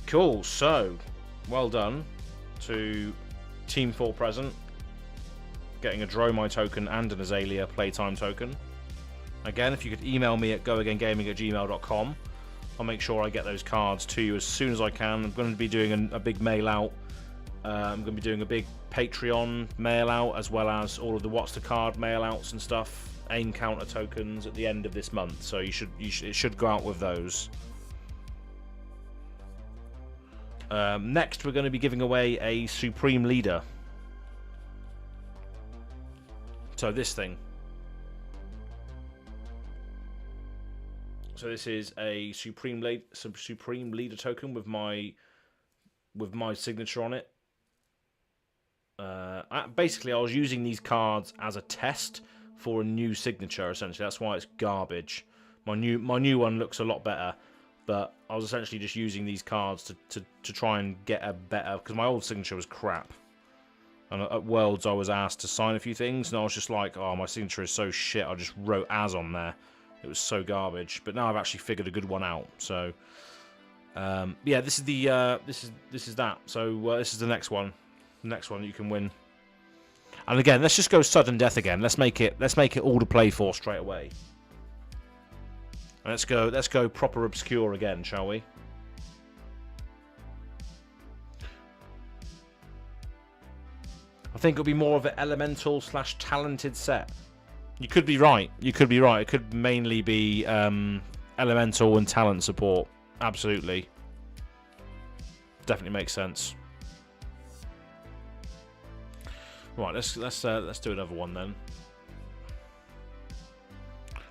Cool. So, well done to Team 4 Present. Getting a Dromai token and an Azalea playtime token. Again, if you could email me at goagaingaming@gmail.com. I'll make sure I get those cards to you as soon as I can. I'm going to be doing a big mail out. I'm going to be doing a big Patreon mail out as well as all of the What's the Card mail outs and stuff. Aim counter tokens at the end of this month, so it should go out with those. Next, we're going to be giving away a Supreme Leader. So this thing. So this is a Supreme Leader token with my signature on it. Basically, I was using these cards as a test for a new signature. Essentially, that's why it's garbage. My new one looks a lot better, but I was essentially just using these cards to try and get a better, because my old signature was crap. And at Worlds, I was asked to sign a few things, and I was just like, "Oh, my signature is so shit." I just wrote "as" on there. It was so garbage, but now I've actually figured a good one out. So, yeah, this is the this is that. So this is the next one that you can win. And again, let's just go sudden death again. Let's make it all to play for straight away. And let's go proper obscure again, shall we? I think it'll be more of an elemental / talented set. You could be right. You could be right. It could mainly be elemental and talent support. Absolutely. Definitely makes sense. Right, let's do another one then.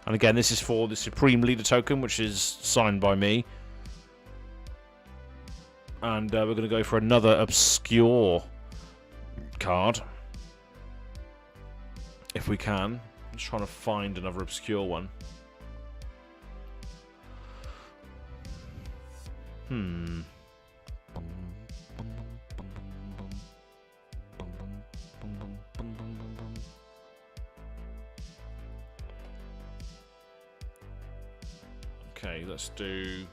And again, this is for the Supreme Leader token, which is signed by me. And we're going to go for another obscure card, if we can. I'm just trying to find another obscure one. Okay, let's do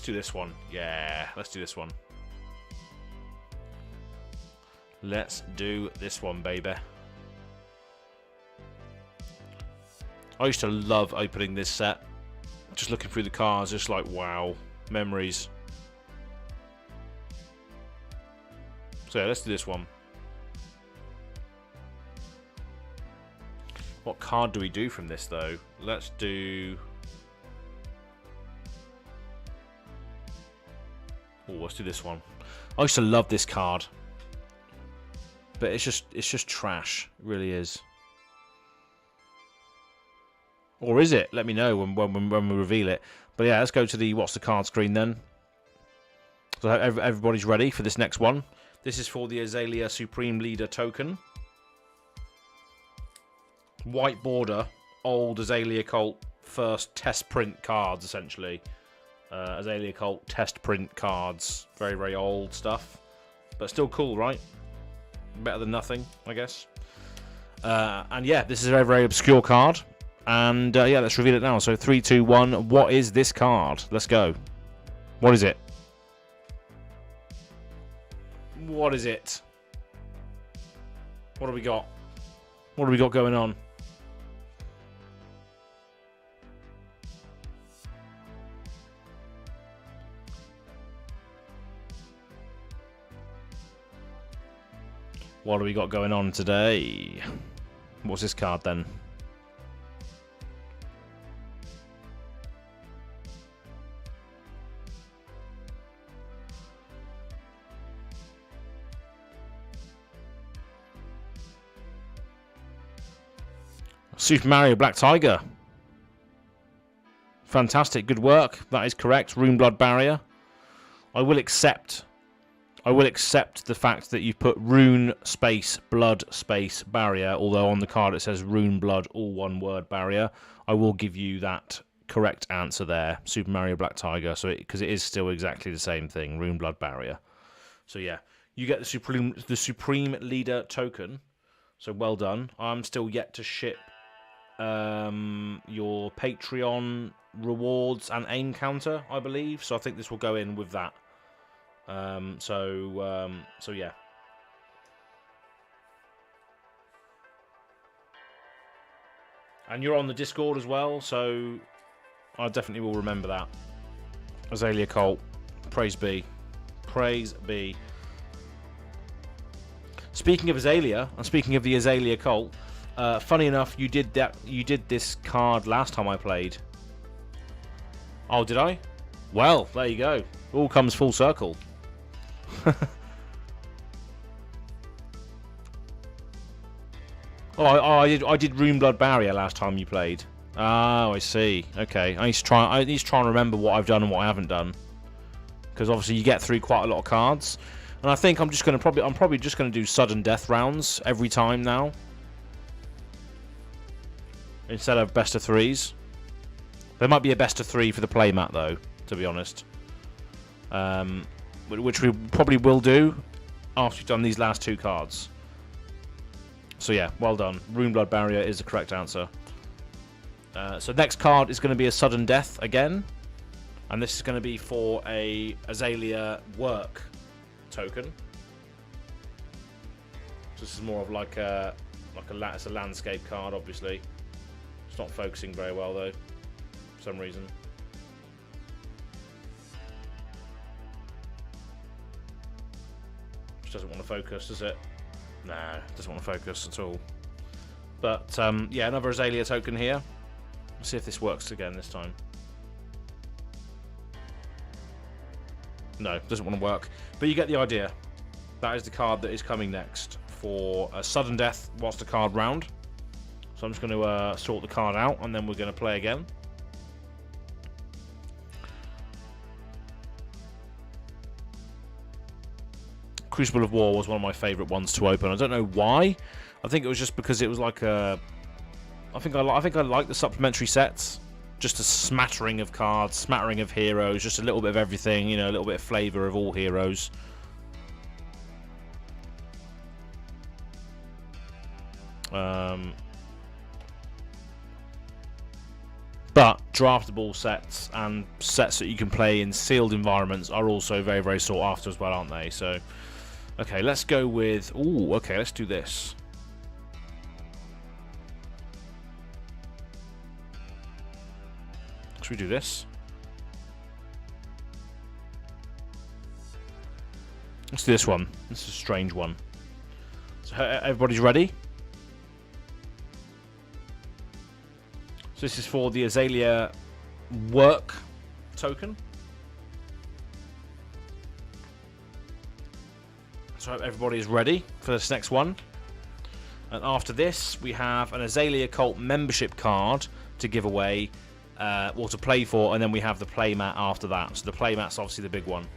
this one. Yeah, let's do this one. Let's do this one, baby. I used to love opening this set. Just looking through the cards, just like, wow, memories. So yeah, let's do this one. What card do we do from this, though? Let's do... Oh, let's do this one. I used to love this card. But it's just trash. It really is. Or is it? Let me know when we reveal it. But yeah, let's go to the what's the card screen then. So everybody's ready for this next one. This is for the Azalea Supreme Leader token. White border, old Azalea Cult first test print cards, essentially. Azalea Cult test print cards. Very, very old stuff. But still cool, right? Better than nothing, I guess. And yeah, this is a very, very obscure card. And yeah, let's reveal it now. So 3, 2, 1. What is this card? Let's go. What is it? What is it? What do we got? What do we got going on? What do we got going on today? What's this card then? Super Mario Black Tiger. Fantastic, good work. That is correct. Rune Blood Barrier. I will accept the fact that you've put Rune space Blood space Barrier, although on the card it says Rune Blood, all one word Barrier. I will give you that correct answer there. Super Mario Black Tiger, so because it is still exactly the same thing, Rune Blood Barrier. So yeah, you get the Supreme Leader token. So well done. I'm still yet to ship your Patreon rewards and aim counter, I believe. So I think this will go in with that. So yeah. And you're on the Discord as well, so I definitely will remember that. Azalea Cult, praise be. Praise be. Speaking of Azalea, and speaking of the Azalea Cult, funny enough, you did this card last time I played. Oh, did I? Well, there you go. It all comes full circle. I did Rune Blood Barrier last time you played. Oh, I see. Okay, I need to try and remember what I've done and what I haven't done, because obviously you get through quite a lot of cards, and I think I'm probably just gonna do sudden death rounds every time now, instead of best of threes. There might be a best of three for the playmat though, to be honest. Which we probably will do after we've done these last two cards. So yeah, well done. Rune Blood Barrier is the correct answer. So next card is going to be a sudden death again, and this is going to be for a Azalea work token. So this is more of it's a landscape card, obviously. It's not focusing very well though, for some reason. Doesn't want to focus, does it? No, doesn't want to focus at all. But yeah, another Azalea token here. Let's see if this works again this time. No, doesn't want to work. But you get the idea. That is the card that is coming next for a sudden death whilst the card round. So I'm just going to sort the card out, and then we're going to play again. Crucible of War was one of my favourite ones to open. I don't know why. I think it was just because it was like a... I think I like the supplementary sets. Just a smattering of cards, smattering of heroes, just a little bit of everything, you know, a little bit of flavour of all heroes. But draftable sets and sets that you can play in sealed environments are also very, very sought after as well, aren't they? So... okay, let's go with... ooh, okay, let's do this. Should we do this? Let's do this one. This is a strange one. So everybody's ready? So this is for the Azalea work token. So I hope everybody is ready for this next one. And after this, we have an Azalea Cult membership card to give away, or to play for, and then we have the playmat after that. So the playmat's obviously the big one.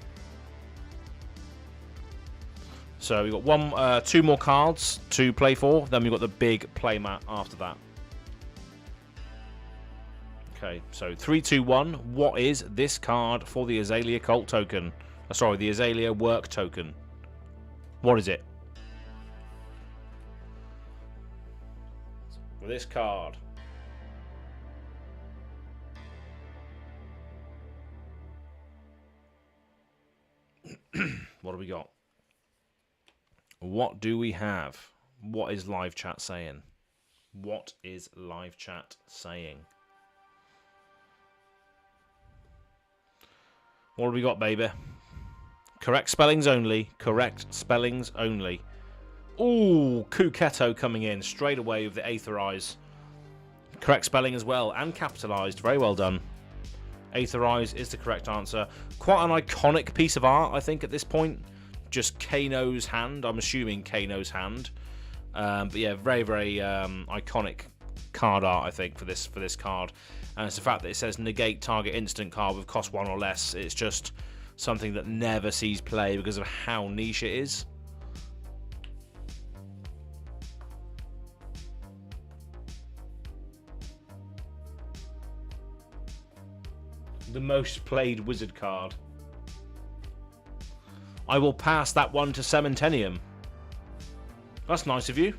So we've got two more cards to play for, then we've got the big playmat after that. Okay, so 3, 2, 1. What is this card for the Azalea Cult token? Sorry, the Azalea work token. What is it? For this card. What do we got? What do we have? What is live chat saying? What is live chat saying? What do we got, baby? Correct spellings only. Correct spellings only. Ooh, Kuketo coming in straight away with the Aetherize. Correct spelling as well, and capitalized. Very well done. Aetherize is the correct answer. Quite an iconic piece of art, I think, at this point. Just Kano's hand. I'm assuming Kano's hand. But yeah, very, very iconic card art, I think, for this card. And it's the fact that it says negate target instant card with cost 1 or less. It's just something that never sees play because of how niche it is. The most played wizard card. I will pass that one to Cementenium. That's nice of you.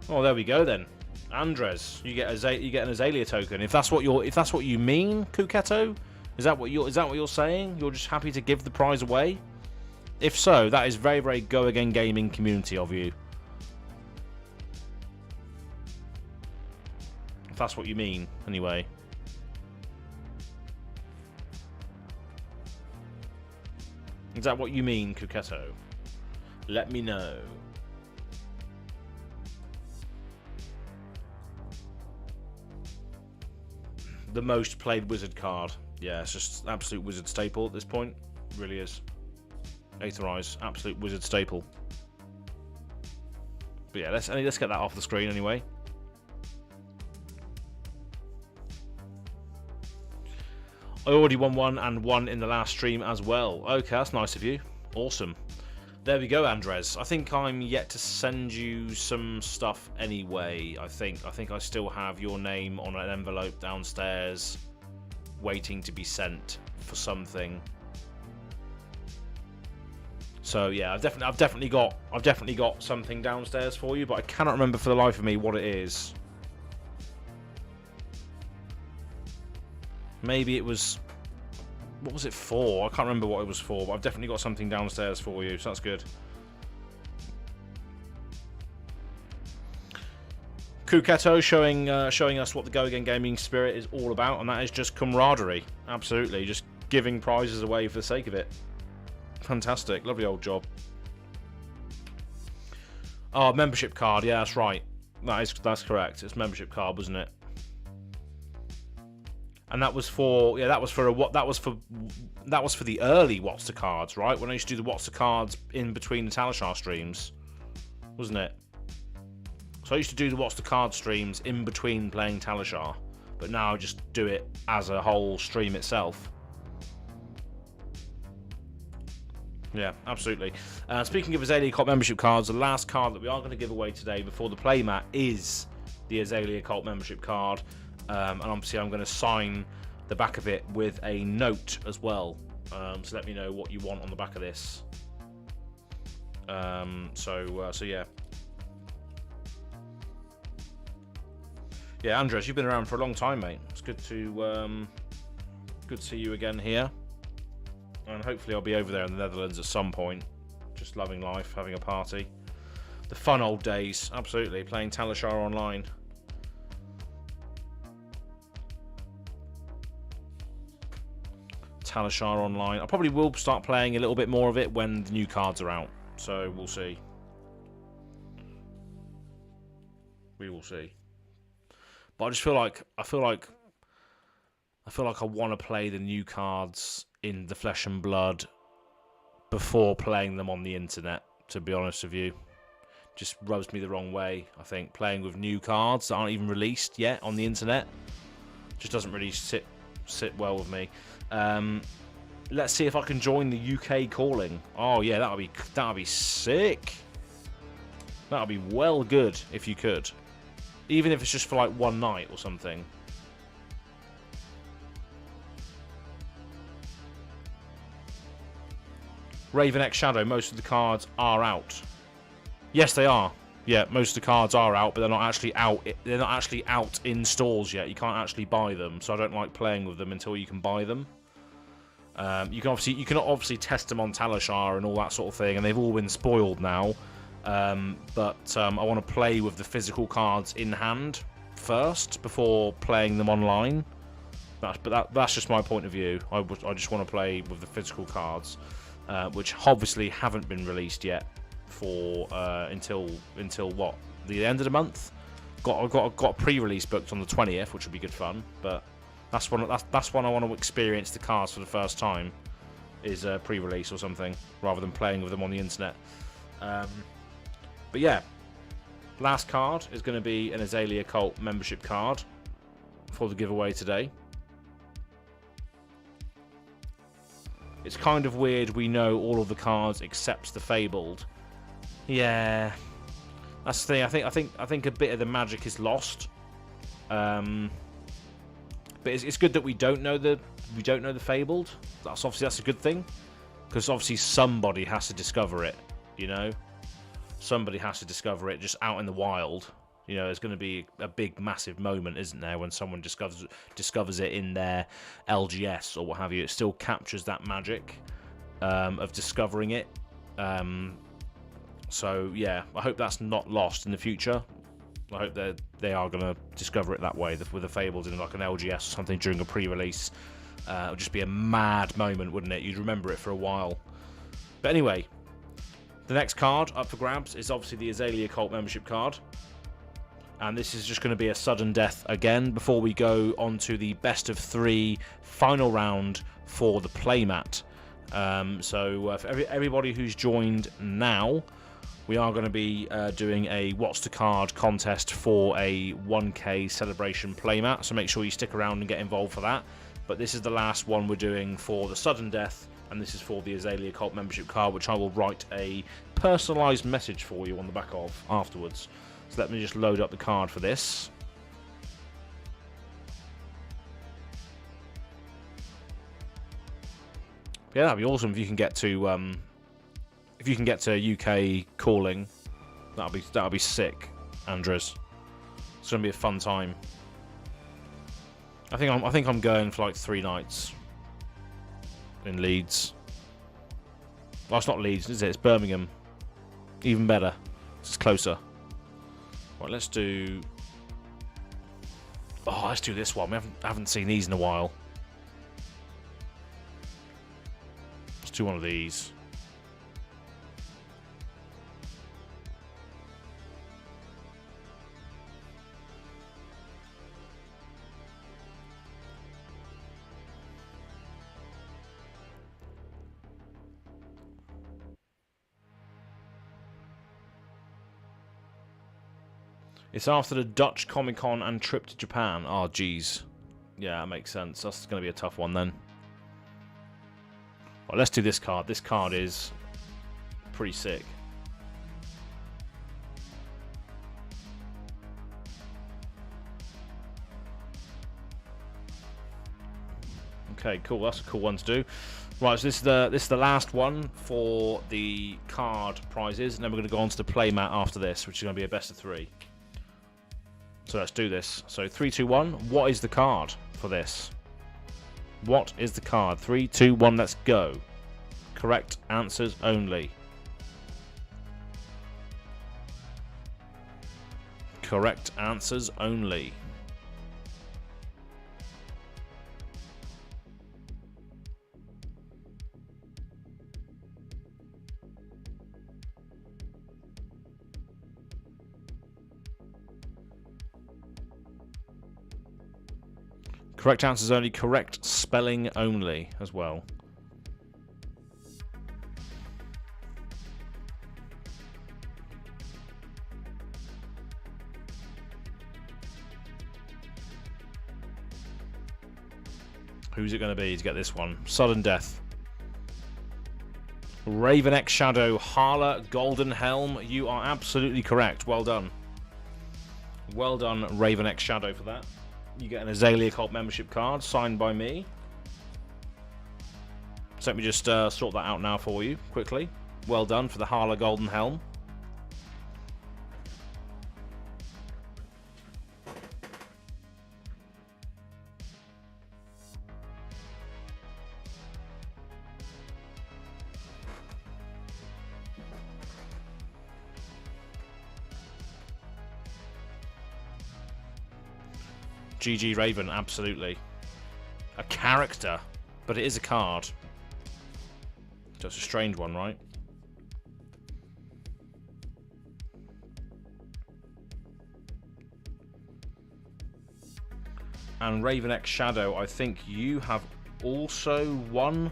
Oh, there we go then. Andres, you get an Azalea token. If that's what you mean, Kuketo, is that what you're saying? You're just happy to give the prize away? If so, that is very, very Go Again Gaming community of you. If that's what you mean, anyway. Is that what you mean, Kuketo? Let me know. The most played wizard card. Yeah, it's just absolute wizard staple at this point. It really is. Aetherize, absolute wizard staple. But yeah, let's get that off the screen anyway. I already won one and won in the last stream as well. Okay, that's nice of you. Awesome. There we go, Andres. I think I'm yet to send you some stuff anyway. I think I still have your name on an envelope downstairs, waiting to be sent for something. So yeah, I've definitely got something downstairs for you, but I cannot remember for the life of me what it is. Maybe it was... What was it for? I can't remember what it was for, but I've definitely got something downstairs for you, so that's good. Kuketo showing us what the Go Again Gaming spirit is all about, and that is just camaraderie. Absolutely, just giving prizes away for the sake of it. Fantastic, lovely old job. Oh, membership card, yeah, that's right. That's correct. It's membership card, wasn't it? And that was for that was for the early What's the Cards, right? When I used to do the What's the Cards in between the Talishar streams, wasn't it? So I used to do the What's the Card streams in between playing Talishar, but now I just do it as a whole stream itself. Yeah, absolutely. Speaking of Azalea Cult membership cards, the last card that we are going to give away today before the playmat is the Azalea Cult membership card. And obviously I'm going to sign the back of it with a note as well. So let me know what you want on the back of this. So yeah. Yeah, Andres, you've been around for a long time, mate. It's good to see you again here. And hopefully I'll be over there in the Netherlands at some point. Just loving life, having a party. The fun old days, absolutely. Playing Talishar online. Talishar online. I probably will start playing a little bit more of it when the new cards are out. So we'll see. We will see. But I feel like I want to play the new cards in the Flesh and Blood before playing them on the internet, to be honest with you. Just rubs me the wrong way, I think. Playing with new cards that aren't even released yet on the internet just doesn't really sit well with me. Let's see if I can join the UK calling. Oh yeah, that'll be sick. That'll be well good if you could. Even if it's just for like one night or something. Raven X Shadow, most of the cards are out. Yes, they are. Yeah, most of the cards are out, but they're not actually out. They're not actually out in stores yet. You can't actually buy them, so I don't like playing with them until you can buy them. You can obviously test them on Talishar and all that sort of thing, and they've all been spoiled now. But I want to play with the physical cards in hand first before playing them online. That's just my point of view. I just want to play with the physical cards, which obviously haven't been released yet for until what, the end of the month. Got a pre-release booked on the 20th, which will be good fun. But that's when I want to experience the cards for the first time, is pre-release or something, rather than playing with them on the internet. But yeah, last card is going to be an Azalea Cult membership card for the giveaway today. It's kind of weird we know all of the cards except the Fabled. Yeah, that's the thing. I think a bit of the magic is lost. But it's good that we don't know the Fabled. That's a good thing, because obviously somebody has to discover it. You know, somebody has to discover it just out in the wild. You know, there's going to be a big, massive moment, isn't there, when someone discovers it in their LGS or what have you. It still captures that magic of discovering it. So yeah, I hope that's not lost in the future. I hope that they are going to discover it that way, with the Fables in like an LGS or something during a pre-release. It would just be a mad moment, wouldn't it? You'd remember it for a while. But anyway, the next card up for grabs is obviously the Azalea Cult membership card. And this is just going to be a sudden death again before we go on to the best of 3 final round for the playmat. So for everybody who's joined now, we are going to be doing a What's the Card contest for a 1K celebration playmat. So make sure you stick around and get involved for that. But this is the last one we're doing for the sudden death. And this is for the Azalea Cult membership card, which I will write a personalised message for you on the back of afterwards. So let me just load up the card for this. Yeah, that'd be awesome if you can get to UK calling. That'll be sick, Andres. It's gonna be a fun time. I think I'm going for like 3 nights in Leeds. Well, it's not Leeds, is it? It's Birmingham. Even better. It's closer. Right, let's do this one. We haven't seen these in a while. Let's do one of these. It's after the Dutch Comic Con and trip to Japan. Oh, geez. Yeah, that makes sense. That's going to be a tough one then. Well, let's do this card. This card is pretty sick. Okay, cool. That's a cool one to do. Right, so this is the last one for the card prizes, and then we're going to go on to the playmat after this, which is going to be a best of 3. So let's do this. So 3, 2, 1. What is the card for this? What is the card? 3, 2, 1. Let's go. Correct answers only. Correct answers only. Correct answer is only correct spelling only as well. Who's it going to be to get this one? Sudden death. Raven X Shadow, Hala, Golden Helm. You are absolutely correct. Well done. Well done, Raven X Shadow, for that. You get an Azalea Cult membership card signed by me. So let me just sort that out now for you quickly. Well done for the Hala Golden Helm. GG Raven, absolutely. A character, but it is a card. So it's a strange one, right? And Raven X Shadow, I think you have also won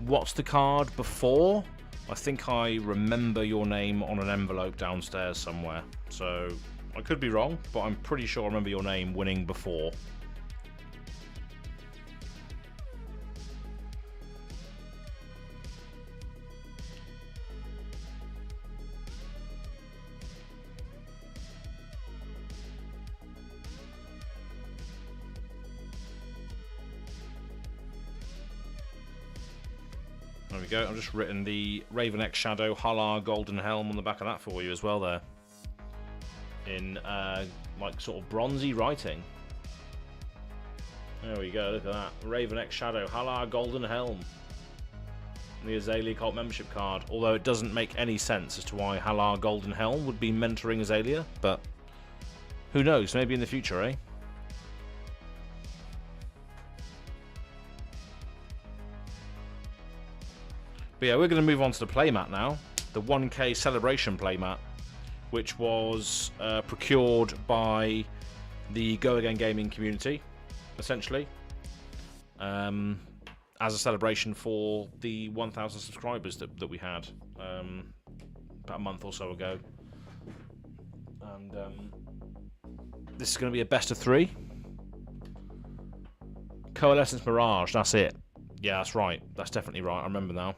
What's the Card before? I think I remember your name on an envelope downstairs somewhere. So I could be wrong, but I'm pretty sure I remember your name winning before. There we go. I've just written the Raven X Shadow Hala Golden Helm on the back of that for you as well there. In like sort of bronzy writing. There we go, look at that. Raven X Shadow, Hala Golden Helm. The Azalea Cult membership card. Although it doesn't make any sense as to why Hala Golden Helm would be mentoring Azalea, but who knows, maybe in the future, eh? But yeah, we're going to move on to the playmat now. The 1K celebration playmat, which was procured by the Go Again Gaming community, essentially, as a celebration for the 1,000 subscribers that we had about a month or so ago. And this is going to be a best of 3. Coalescence Mirage, that's it. Yeah, that's right. That's definitely right. I remember now.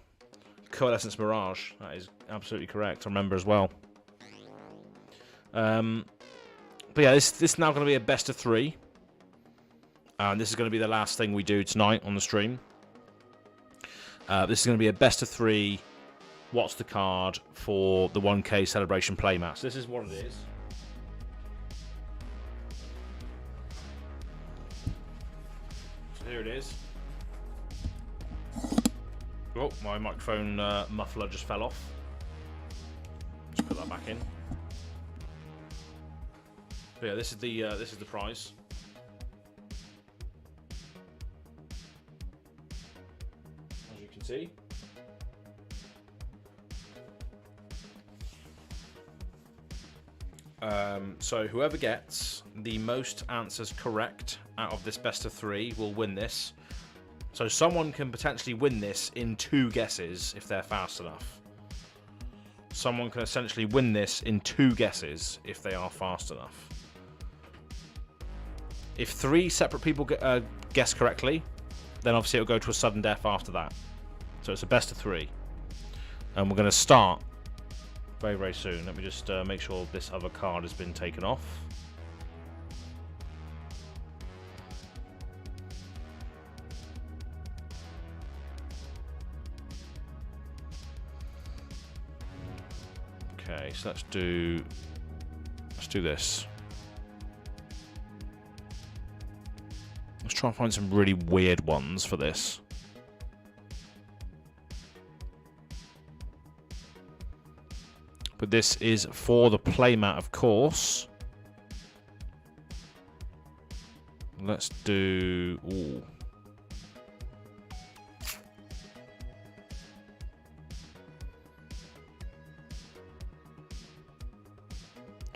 Coalescence Mirage, that is absolutely correct. I remember as well. But yeah, this is now going to be a best of 3. And this is going to be the last thing we do tonight on the stream. This is going to be a best of 3 What's the Card for the 1K celebration playmat. So this is what it is. So here it is. Oh, my microphone muffler just fell off. Just put that back in. But yeah, this is the prize. As you can see. So whoever gets the most answers correct out of this best of 3 will win this. So someone can potentially win this in 2 guesses if they're fast enough. Someone can essentially win this in 2 guesses if they are fast enough. If 3 separate people guess correctly, then obviously it'll go to a sudden death after that. So it's a best of 3. And we're going to start very, very soon. Let me just make sure this other card has been taken off. Okay, so let's do this. Let's try and find some really weird ones for this. But this is for the playmat, of course. Let's do... Ooh.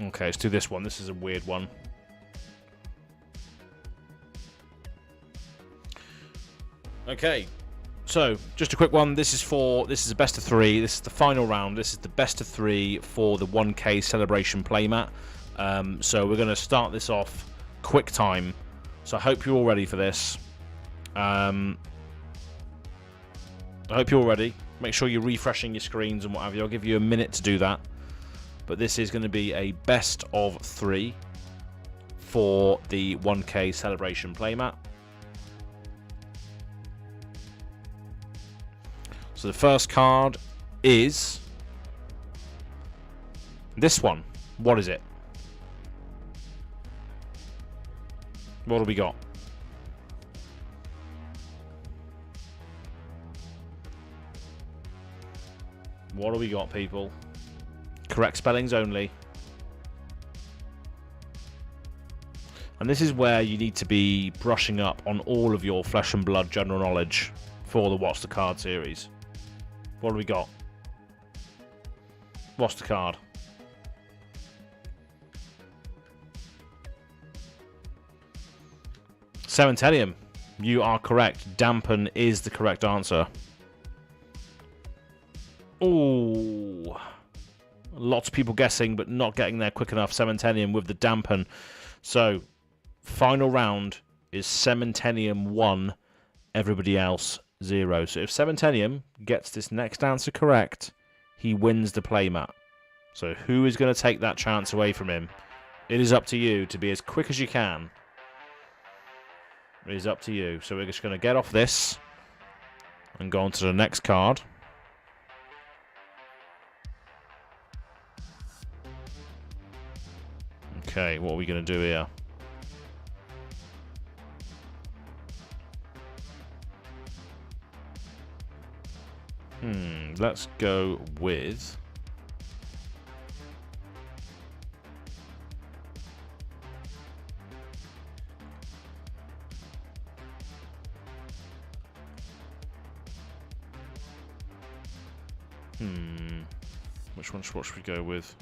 Okay, let's do this one. This is a weird one. Okay, so just a quick one. This is a best of 3. This is the final round. This is the best of 3 for the 1K celebration playmat. So we're going to start this off quick time. So I hope you're all ready for this. I hope you're all ready. Make sure you're refreshing your screens and what have you. I'll give you a minute to do that. But this is going to be a best of 3 for the 1K celebration playmat. So the first card is this one. What is it? What do we got? What do we got, people? Correct spellings only. And this is where you need to be brushing up on all of your Flesh and Blood general knowledge for the What's the Card series. What do we got? What's the card? Cementenium. You are correct. Dampen is the correct answer. Ooh. Lots of people guessing, but not getting there quick enough. Cementenium with the dampen. So, final round is Cementenium 1, everybody else 0. So if Cementenium gets this next answer correct, he wins the playmat. So who is going to take that chance away from him? It is up to you to be as quick as you can. It is up to you. So we're just going to get off this and go on to the next card. Okay, what are we going to do here? Let's go with... what should we go with?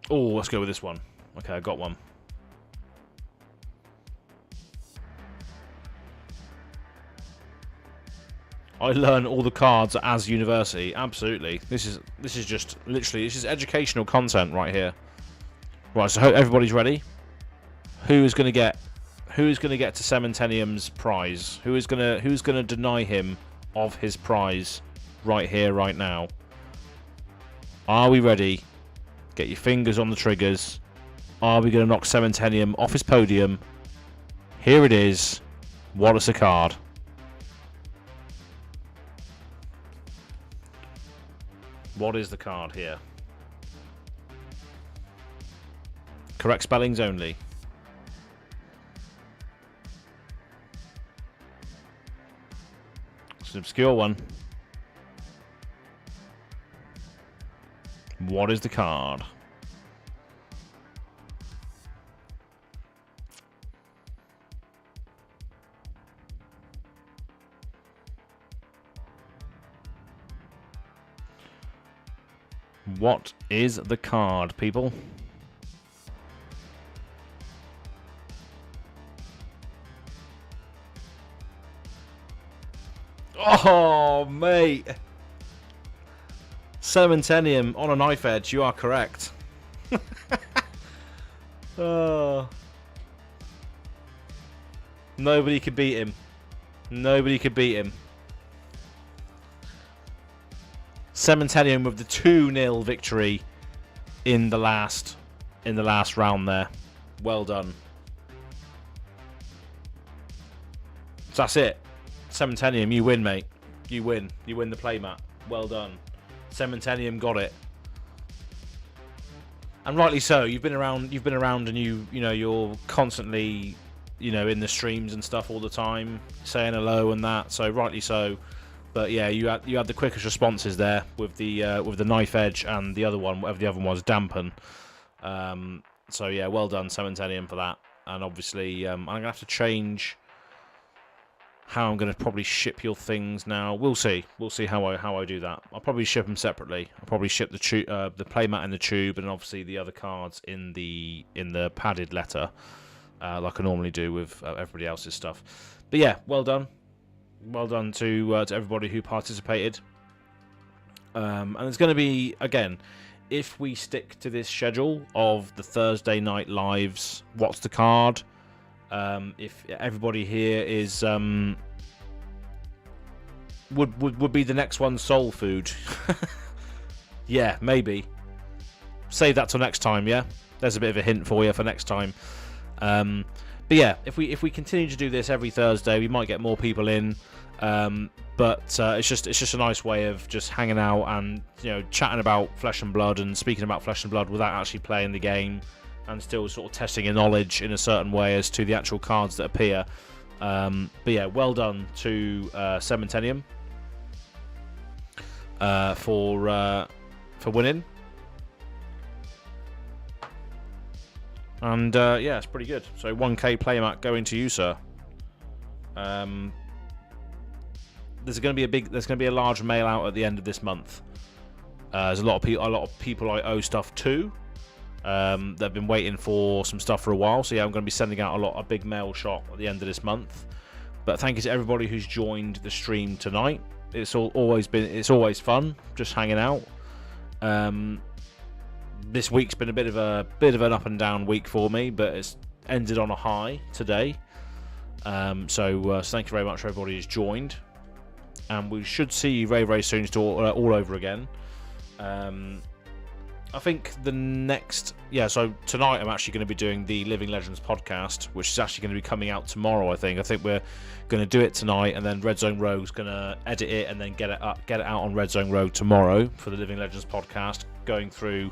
Oh, let's go with this one. Okay, I got one. I learn all the cards as university. Absolutely. This is just literally educational content right here. Right, so I hope everybody's ready. Who is going to get to Cementenium's prize? Who's gonna deny him of his prize right here, right now? Are we ready? Get your fingers on the triggers. Are we going to knock Cementenium off his podium? Here it is. What is the card? What is the card here? Correct spellings only. It's an obscure one. What is the card? What is the card, people? Oh, mate. Cementenium on a knife edge. You are correct. Oh. Nobody could beat him. Nobody could beat him. Cementenium with the 2-0 victory in the last round there. Well done. So that's it. Cementenium, you win, mate. You win. You win the playmat. Well done. Cementenium got it. And rightly so. You've been around and you're constantly, in the streams and stuff all the time, saying hello and that. So rightly so. But yeah, you had the quickest responses there with the knife edge and the other one, whatever the other one was, dampen. So yeah, well done, Cementenium, for that. And obviously, I'm gonna have to change how I'm going to probably ship your things now. We'll see. We'll see how I do that. I'll probably ship them separately. I'll probably ship the playmat in the tube, and obviously the other cards in the padded letter, like I normally do with everybody else's stuff. But yeah, well done to everybody who participated. And it's going to be, again, if we stick to this schedule of the Thursday night lives, what's the card? If everybody here is would be the next one soul food. Yeah, maybe. Save that till next time, yeah? There's a bit of a hint for you for next time. But yeah, if we continue to do this every Thursday, we might get more people in. But it's just a nice way of just hanging out and, you know, chatting about Flesh and Blood and speaking about Flesh and Blood without actually playing the game, and still sort of testing your knowledge in a certain way as to the actual cards that appear. But yeah, well done to Cementenium for winning. And yeah, it's pretty good. So 1k playmat going to you, sir. There's going to be a large mail out at the end of this month. There's a lot of people I owe stuff to. They've been waiting for some stuff for a while, so yeah, I'm going to be sending out a big mail shot at the end of this month. But thank you to everybody who's joined the stream tonight. It's always fun just hanging out. This week's been a bit of an up and down week for me, but it's ended on a high today. So thank you very much for everybody who's joined, and we should see you very, very soon all over again. I think the next... Yeah, so tonight I'm actually going to be doing the Living Legends podcast, which is actually going to be coming out tomorrow, I think. I think we're going to do it tonight, and then Red Zone Rogue's going to edit it and then get it out on Red Zone Rogue tomorrow for the Living Legends podcast, going through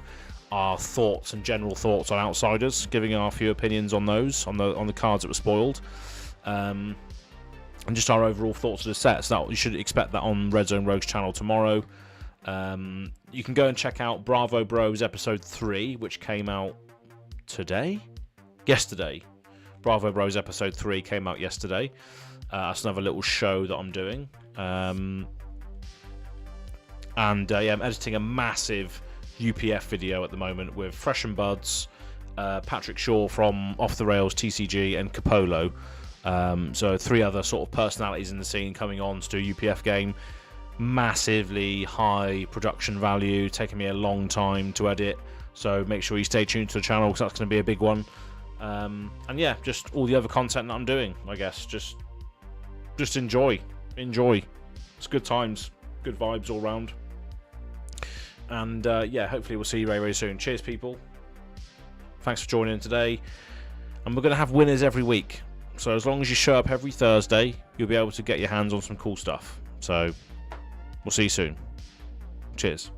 our thoughts and general thoughts on Outsiders, giving our few opinions on those, on the cards that were spoiled. And just our overall thoughts of the set. So you should expect that on Red Zone Rogue's channel tomorrow. You can go and check out Bravo Bros episode 3, which came out yesterday. Bravo Bros episode 3 came out yesterday. That's another little show that I'm doing. Yeah, I'm editing a massive UPF video at the moment with Fresh and Buds, Patrick Shaw from Off the Rails TCG, and Capolo. So 3 other sort of personalities in the scene coming on to do a UPF game. Massively high production value, taking me a long time to edit, so make sure you stay tuned to the channel because that's going to be a big one. And yeah, just all the other content that I'm doing, I guess. Just enjoy. It's good times, good vibes all round. And yeah, hopefully we'll see you very, very soon. Cheers, people. Thanks for joining in today. And we're going to have winners every week. So as long as you show up every Thursday, you'll be able to get your hands on some cool stuff. So we'll see you soon. Cheers.